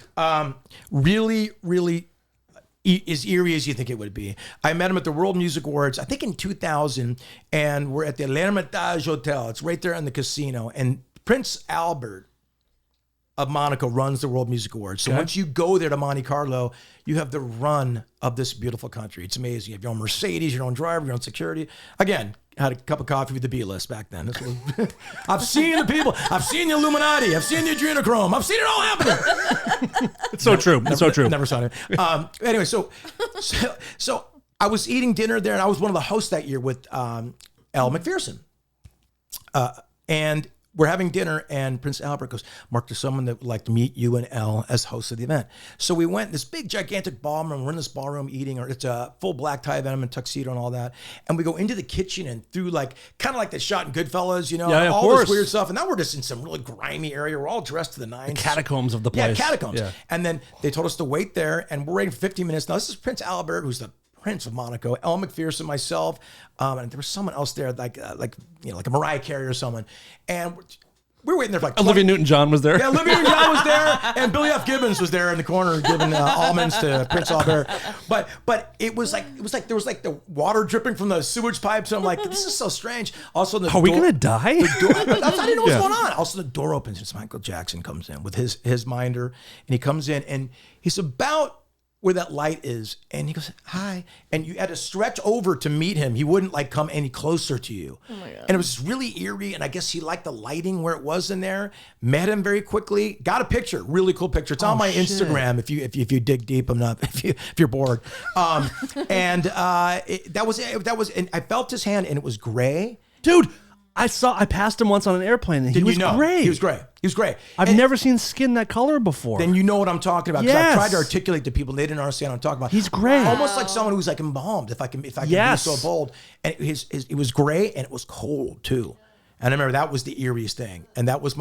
Really, really as eerie as you think it would be. I met him at the World Music Awards, I think in 2000, and we're at the L'Ermitage Hotel. It's right there in the casino. And Prince Albert of Monaco runs the World Music Awards. So once you go there to Monte Carlo, you have the run of this beautiful country. It's amazing. You have your own Mercedes, your own driver, your own security. Again, I had a cup of coffee with the B-list back then. I've seen the people. I've seen the Illuminati. I've seen the adrenochrome. I've seen it all happening. It's so true. It's so true. Never saw it. Anyway, so I was eating dinner there, and I was one of the hosts that year with Elle McPherson. And we're having dinner, and Prince Albert goes, "Mark, there's someone that would like to meet you and Elle as hosts of the event." So we went in this big, gigantic ballroom. We're in this ballroom eating, or it's a full black tie event and tuxedo and all that. And we go into the kitchen and through like, kind of like the shot in Goodfellas, you know, Yeah, of all course. this weird stuff. And now we're just in some really grimy area. We're all dressed to the nines. Catacombs of the place. Yeah, catacombs. Yeah. And then they told us to wait there, and we're waiting for 15 minutes. Now, this is Prince Albert, who's the Prince of Monaco, Elle McPherson, myself, and there was someone else there, like a Mariah Carey or someone. And we were waiting there for like 20 Olivia Newton-John was there. Yeah, Olivia Newton-John was there, and Billy F. Gibbons was there in the corner giving almonds to Prince Albert. But it was like there was like the water dripping from the sewage pipes, and I'm like, this is so strange. Also, Are we gonna die? I didn't know what's going on. Also, the door opens, and Michael Jackson comes in with his minder, and he comes in, and he's about where that light is, and he goes, "Hi," and you had to stretch over to meet him. He wouldn't like come any closer to you. Oh my God. And it was really eerie, and I guess he liked the lighting where it was in there. Met him very quickly, got a picture, really cool picture. It's on my Instagram if you dig deep enough, if you're bored. And that was it. And I felt his hand, and it was gray. Dude, I passed him once on an airplane, and he was great. He was great. He was great. I've never seen skin that color before. Then you know what I'm talking about. Because Yes. I tried to articulate to people, and they didn't understand what I'm talking about. He's great. Almost like someone who's like embalmed, if I can Yes. be so bold. And it was gray, and it was cold too. And I remember that was the eeriest thing. And that was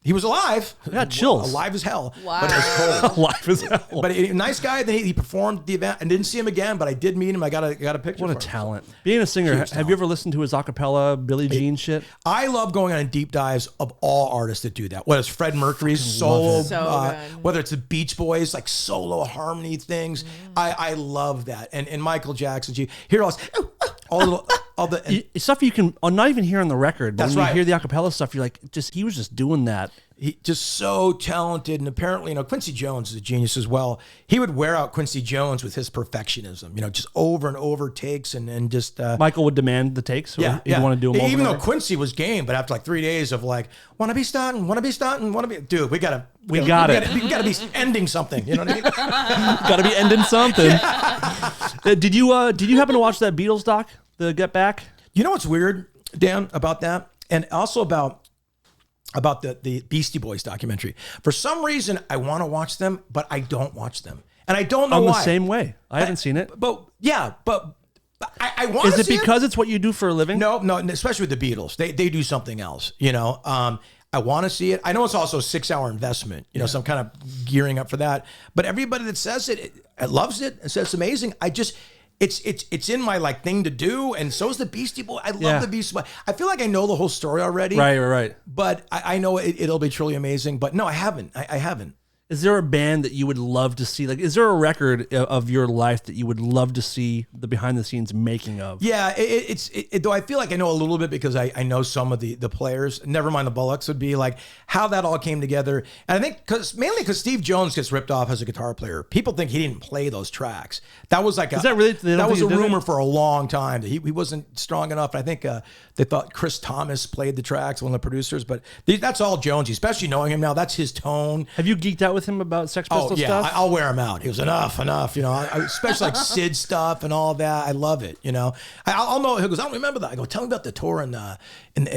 he was alive. I got chills. Alive as hell. Wow. But it was cold. Life is hell. But a nice guy. Then he performed the event and didn't see him again, but I did meet him. I got a picture. What a for him. talent. Being a singer, have you ever listened to his acapella Billie Jean shit? I love going on deep dives of all artists that do that. Whether it's Fred Mercury's solo, So good. whether it's the Beach Boys, like solo harmony things. I love that. And Michael Jackson, hear all the Stuff you can not even hear on the record, but That's when right. you hear the acapella stuff, you're like, he was just doing that. he just so talented. And apparently, Quincy Jones is a genius as well. He would wear out Quincy Jones with his perfectionism, just over and over takes and just. Michael would demand the takes. So Yeah, he'd want to do them over even and though over. Quincy was game, but after like 3 days of like, want to be starting, dude, we gotta We gotta be ending something. You know what I mean? Gotta be ending something. Did you happen to watch that Beatles doc, the Get Back? You know what's weird, Dan, about that, and also about the Beastie Boys documentary. For some reason, I want to watch them, but I don't watch them, and I don't know I'm why. the same way. I haven't seen it. But I want to. Is it see because it's what you do for a living? No, especially with the Beatles. They do something else, I want to see it. I know it's also a 6-hour investment, so I'm kind of gearing up for that. But everybody that says it loves it and says it's amazing. It's in my thing to do, and so is the Beastie Boy. I love the Beastie Boy. I feel like I know the whole story already. Right. But I know it'll be truly amazing. But no, I haven't. I haven't. Is there a band that you would love to see? Is there a record of your life that you would love to see the behind the scenes making of? Yeah, though I feel like I know a little bit because I know some of the players. Never mind the Bullocks would be like how that all came together. And I think mainly because Steve Jones gets ripped off as a guitar player. People think he didn't play those tracks. That was like Is that really? that was a rumor for a long time that he wasn't strong enough. I think they thought Chris Thomas played the tracks, one of the producers. But that's all Jonesy, especially knowing him now. That's his tone. Have you geeked out with him about Sex Pistols stuff? I'll wear him out. He was enough. Especially like Sid stuff and all that. I love it. I'll know. He goes, I don't remember that. I go, tell me about the tour and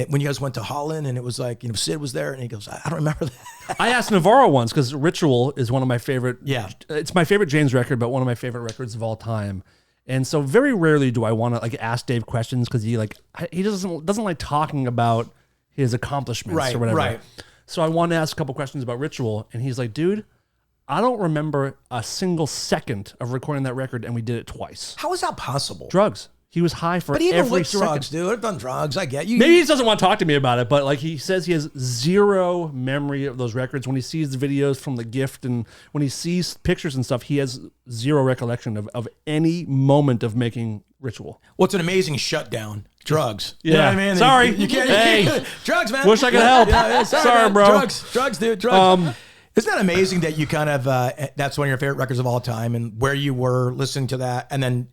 when you guys went to Holland and it was like Sid was there and he goes, I don't remember that. I asked Navarro once because Ritual is one of my favorite. Yeah, it's my favorite James record, but one of my favorite records of all time. And so very rarely do I want to ask Dave questions because he doesn't like talking about his accomplishments or whatever. Right. So I want to ask a couple questions about Ritual, and he's like, dude, I don't remember a single second of recording that record, and we did it twice. How is that possible? Drugs. He was high for But even every with drugs, second. dude, I've done drugs. I get you. Maybe he just doesn't want to talk to me about it, but he says he has zero memory of those records. When he sees the videos from The Gift and when he sees pictures and stuff, he has zero recollection of any moment of making Ritual. What's an amazing shutdown? Drugs. Yeah. You know what I mean? Sorry. You can't. Hey. Drugs, man. Wish I could help. Sorry, man. bro. Drugs, dude. Drugs. Isn't that amazing that you kind of, that's one of your favorite records of all time and where you were listening to that and then,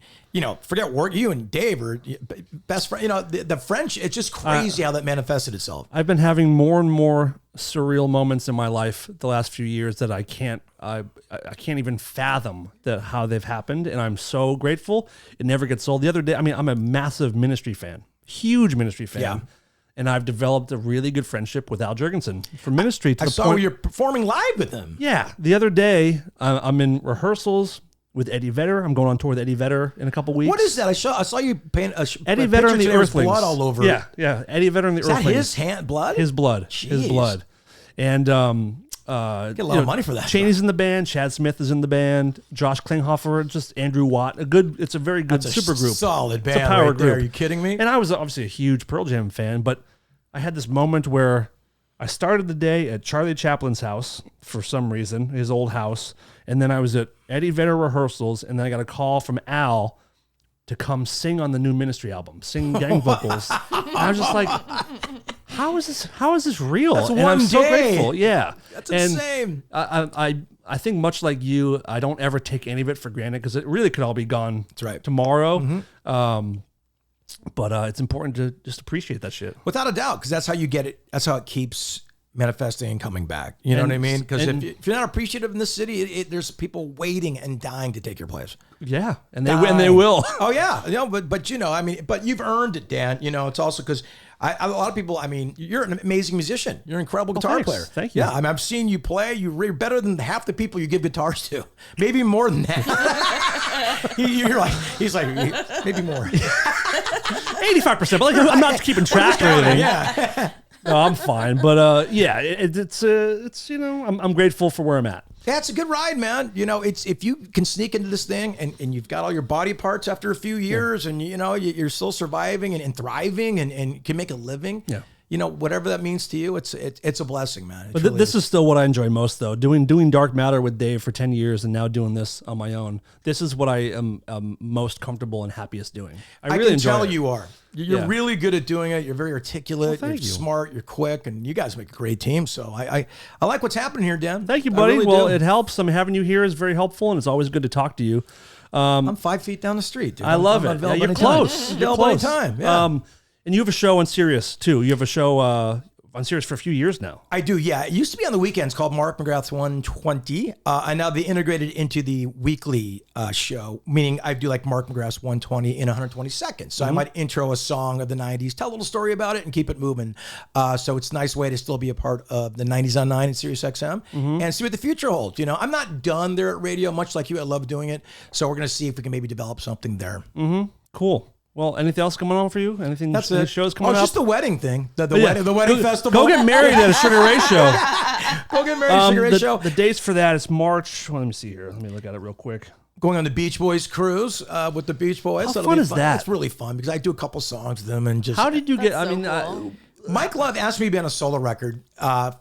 forget work, you and Dave are best friend, the French, it's just crazy how that manifested itself. I've been having more and more surreal moments in my life the last few years that I can't even fathom how they've happened. And I'm so grateful. It never gets old. The other day, I'm a massive Ministry fan, huge Ministry fan. Yeah. And I've developed a really good friendship with Al Jurgensen from Ministry. I saw you're performing live with him. Yeah. The other day, I'm in rehearsals with Eddie Vedder. I'm going on tour with Eddie Vedder in a couple weeks. What is that? I saw you paint Eddie Vedder and the Earthlings. Blood all over. Yeah. Eddie Vedder and the Earthlings. Is that his hand blood? His blood. Jeez. His blood. And get a lot of money for that. Cheney's in the band. Chad Smith is in the band. Josh Klinghoffer, just Andrew Watt. It's a very good super group. Solid band. It's a power right there. group. Are you kidding me? And I was obviously a huge Pearl Jam fan, but I had this moment where I started the day at Charlie Chaplin's house for some reason, his old house, and then I was at Eddie Vedder rehearsals, and then I got a call from Al to come sing on the new Ministry album, sing gang vocals. And I was just like, how is this real? That's and one I'm so day. grateful. Yeah. That's insane. I think much like you, I don't ever take any of it for granted because it really could all be gone tomorrow. Mm-hmm. But it's important to just appreciate that shit. Without a doubt, because that's how you get it. That's how it keeps manifesting and coming back. You know what I mean? Because if you're not appreciative in this city, there's people waiting and dying to take your place. Yeah, and they will. Oh yeah, but but you've earned it, Dan. It's also because a lot of people. You're an amazing musician. You're an incredible guitar player. Thank you. Yeah, I've seen you play. You're better than half the people you give guitars to. Maybe more than that. He's like maybe more. 85%, but like I'm not keeping track or anything. Yeah. No, I'm fine. But yeah, it's I'm grateful for where I'm at. Yeah, it's a good ride, man. It's if you can sneak into this thing and you've got all your body parts after a few years and, you're still surviving and thriving and can make a living. Yeah. Whatever that means to you, it's a blessing, man. But this is still what I enjoy most, though. Doing Dark Matter with Dave for 10 years and now doing this on my own. This is what I am most comfortable and happiest doing. I really can enjoy tell it. you are. You're really good at doing it. You're very articulate. Well, you're smart. You're quick, and you guys make a great team. So I like what's happening here, Dan. Thank you, buddy. Really do. It helps. Having you here is very helpful, and it's always good to talk to you. I'm 5 feet down the street, dude. I love it. Yeah, you're close. You're close. Time. Yeah. And you have a show on Sirius too. You have a show on Sirius for a few years now. I do, yeah. It used to be on the weekends called Mark McGrath's 120. And now they integrated into the weekly show, meaning I do like Mark McGrath's 120 in 120 seconds. So I might intro a song of the 90s, tell a little story about it, and keep it moving. So it's a nice way to still be a part of the 90s on 9 and Sirius XM and see what the future holds. I'm not done there at radio, much like you. I love doing it. So we're going to see if we can maybe develop something there. Cool. Well, anything else coming on for you? Anything? That's any it. shows coming up? Just the wedding thing. The wedding festival. Go get married at a Sugar Ray show. Go get married at a Sugar Ray show. The dates for that is March. Well, let me see here. Let me look at it real quick. Going on the Beach Boys cruise with the Beach Boys. How That'll fun be is that? It's really fun because I do a couple songs with them and just. How did you get? That's I mean, cool. Mike Love asked me to be on a solo record from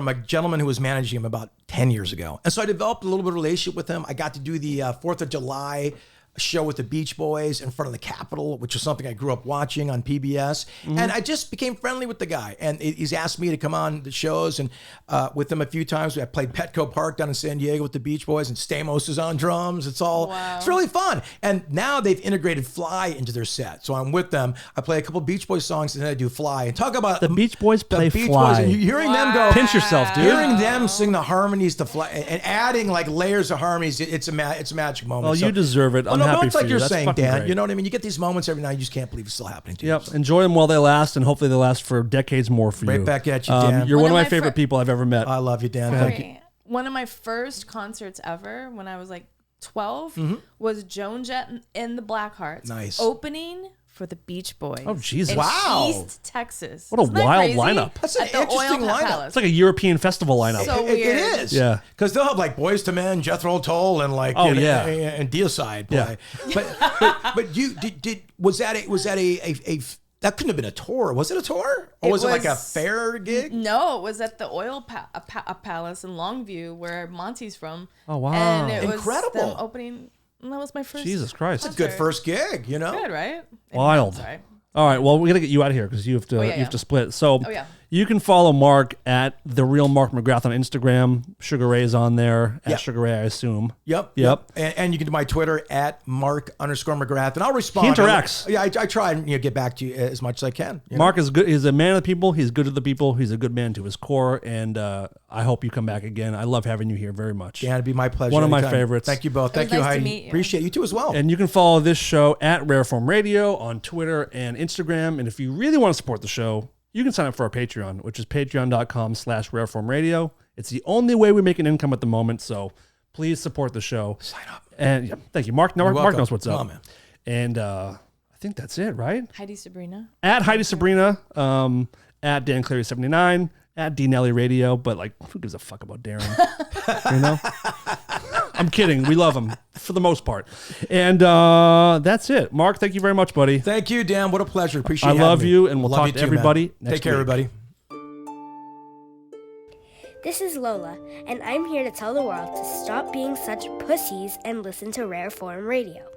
a gentleman who was managing him about 10 years ago, and so I developed a little bit of relationship with him. I got to do the 4th of July show with the Beach Boys in front of the Capitol, which was something I grew up watching on PBS. And I just became friendly with the guy. And he's asked me to come on the shows and with him a few times. I played Petco Park down in San Diego with the Beach Boys, and Stamos is on drums. It's really fun. And now they've integrated Fly into their set. So I'm with them. I play a couple Beach Boys songs and then I do Fly. And talk about the Beach Boys play Beach Fly. Boys, and hearing them go, pinch yourself, dude. Hearing them sing the harmonies to Fly and adding like layers of harmonies, it's a magic moment. Well, you deserve it. I'm happy moments for like you. you're That's saying, fucking Dan. great. You know what I mean? You get these moments every night, you just can't believe it's still happening to you. Yep. So. Enjoy them while they last, and hopefully they last for decades more for you. Right back at you, Dan. You're One one of of my my favorite people I've ever met. I love you, Dan. Thank you. One of my first concerts ever when I was like 12 was Joan Jett in the Blackhearts. Nice. Opening for the Beach Boys. Oh, Jesus. in Wow. East Texas. What a Isn't that wild crazy? lineup. That's an At the interesting Oil lineup. Palace. It's like a European festival lineup. So It weird. is. Yeah. Because they'll have like Boys to Men, Jethro Tull, and like and Deicide play. But you did was that a that couldn't have been a tour. Was it a tour? Or was it like a fair gig? No, it was at the Oil Palace in Longview where Monty's from. Oh, wow. And it Incredible. was them opening. And that was my first. Jesus Christ. concert. Good first gig, you know? Good, right? Wild. Sorry. All right, well, we got to get you out of here because you have to yeah. to split. So Oh, yeah. you can follow Mark at The Real Mark McGrath on Instagram. Sugar Ray's on there at Yep. Sugar Ray, I assume. Yep. And you can do my Twitter at Mark_McGrath, and I'll respond. He interacts. Yeah, I try and get back to you as much as I can. you know? Mark is good. He's a man of the people. He's good to the people. He's a good man to his core, and I hope you come back again. I love having you here very much. Yeah, it'd be my pleasure. One of my anytime. favorites. Thank you both. It was Thank you, nice to Heidi. meet you. Appreciate you too as well. And you can follow this show at Rareform Radio on Twitter and Instagram. And if you really want to support the show, you can sign up for our Patreon, which is patreon.com/rareformradio. It's the only way we make an income at the moment. So please support the show. Sign up. And yeah, thank you, Mark. Mark welcome. knows what's Come up. on, man. And I think that's it, right? Heidi Sabrina. At Heidi Sabrina, at Dan Cleary 79, at D Nelly Radio. But like, who gives a fuck about Darren? You know? I'm kidding. We love him for the most part. And that's it. Mark, thank you very much, buddy. Thank you, Dan. What a pleasure. Appreciate I it. love you, and we'll Love talk you to too, everybody man. next Take care, week. everybody. This is Lola, and I'm here to tell the world to stop being such pussies and listen to Rareform Radio.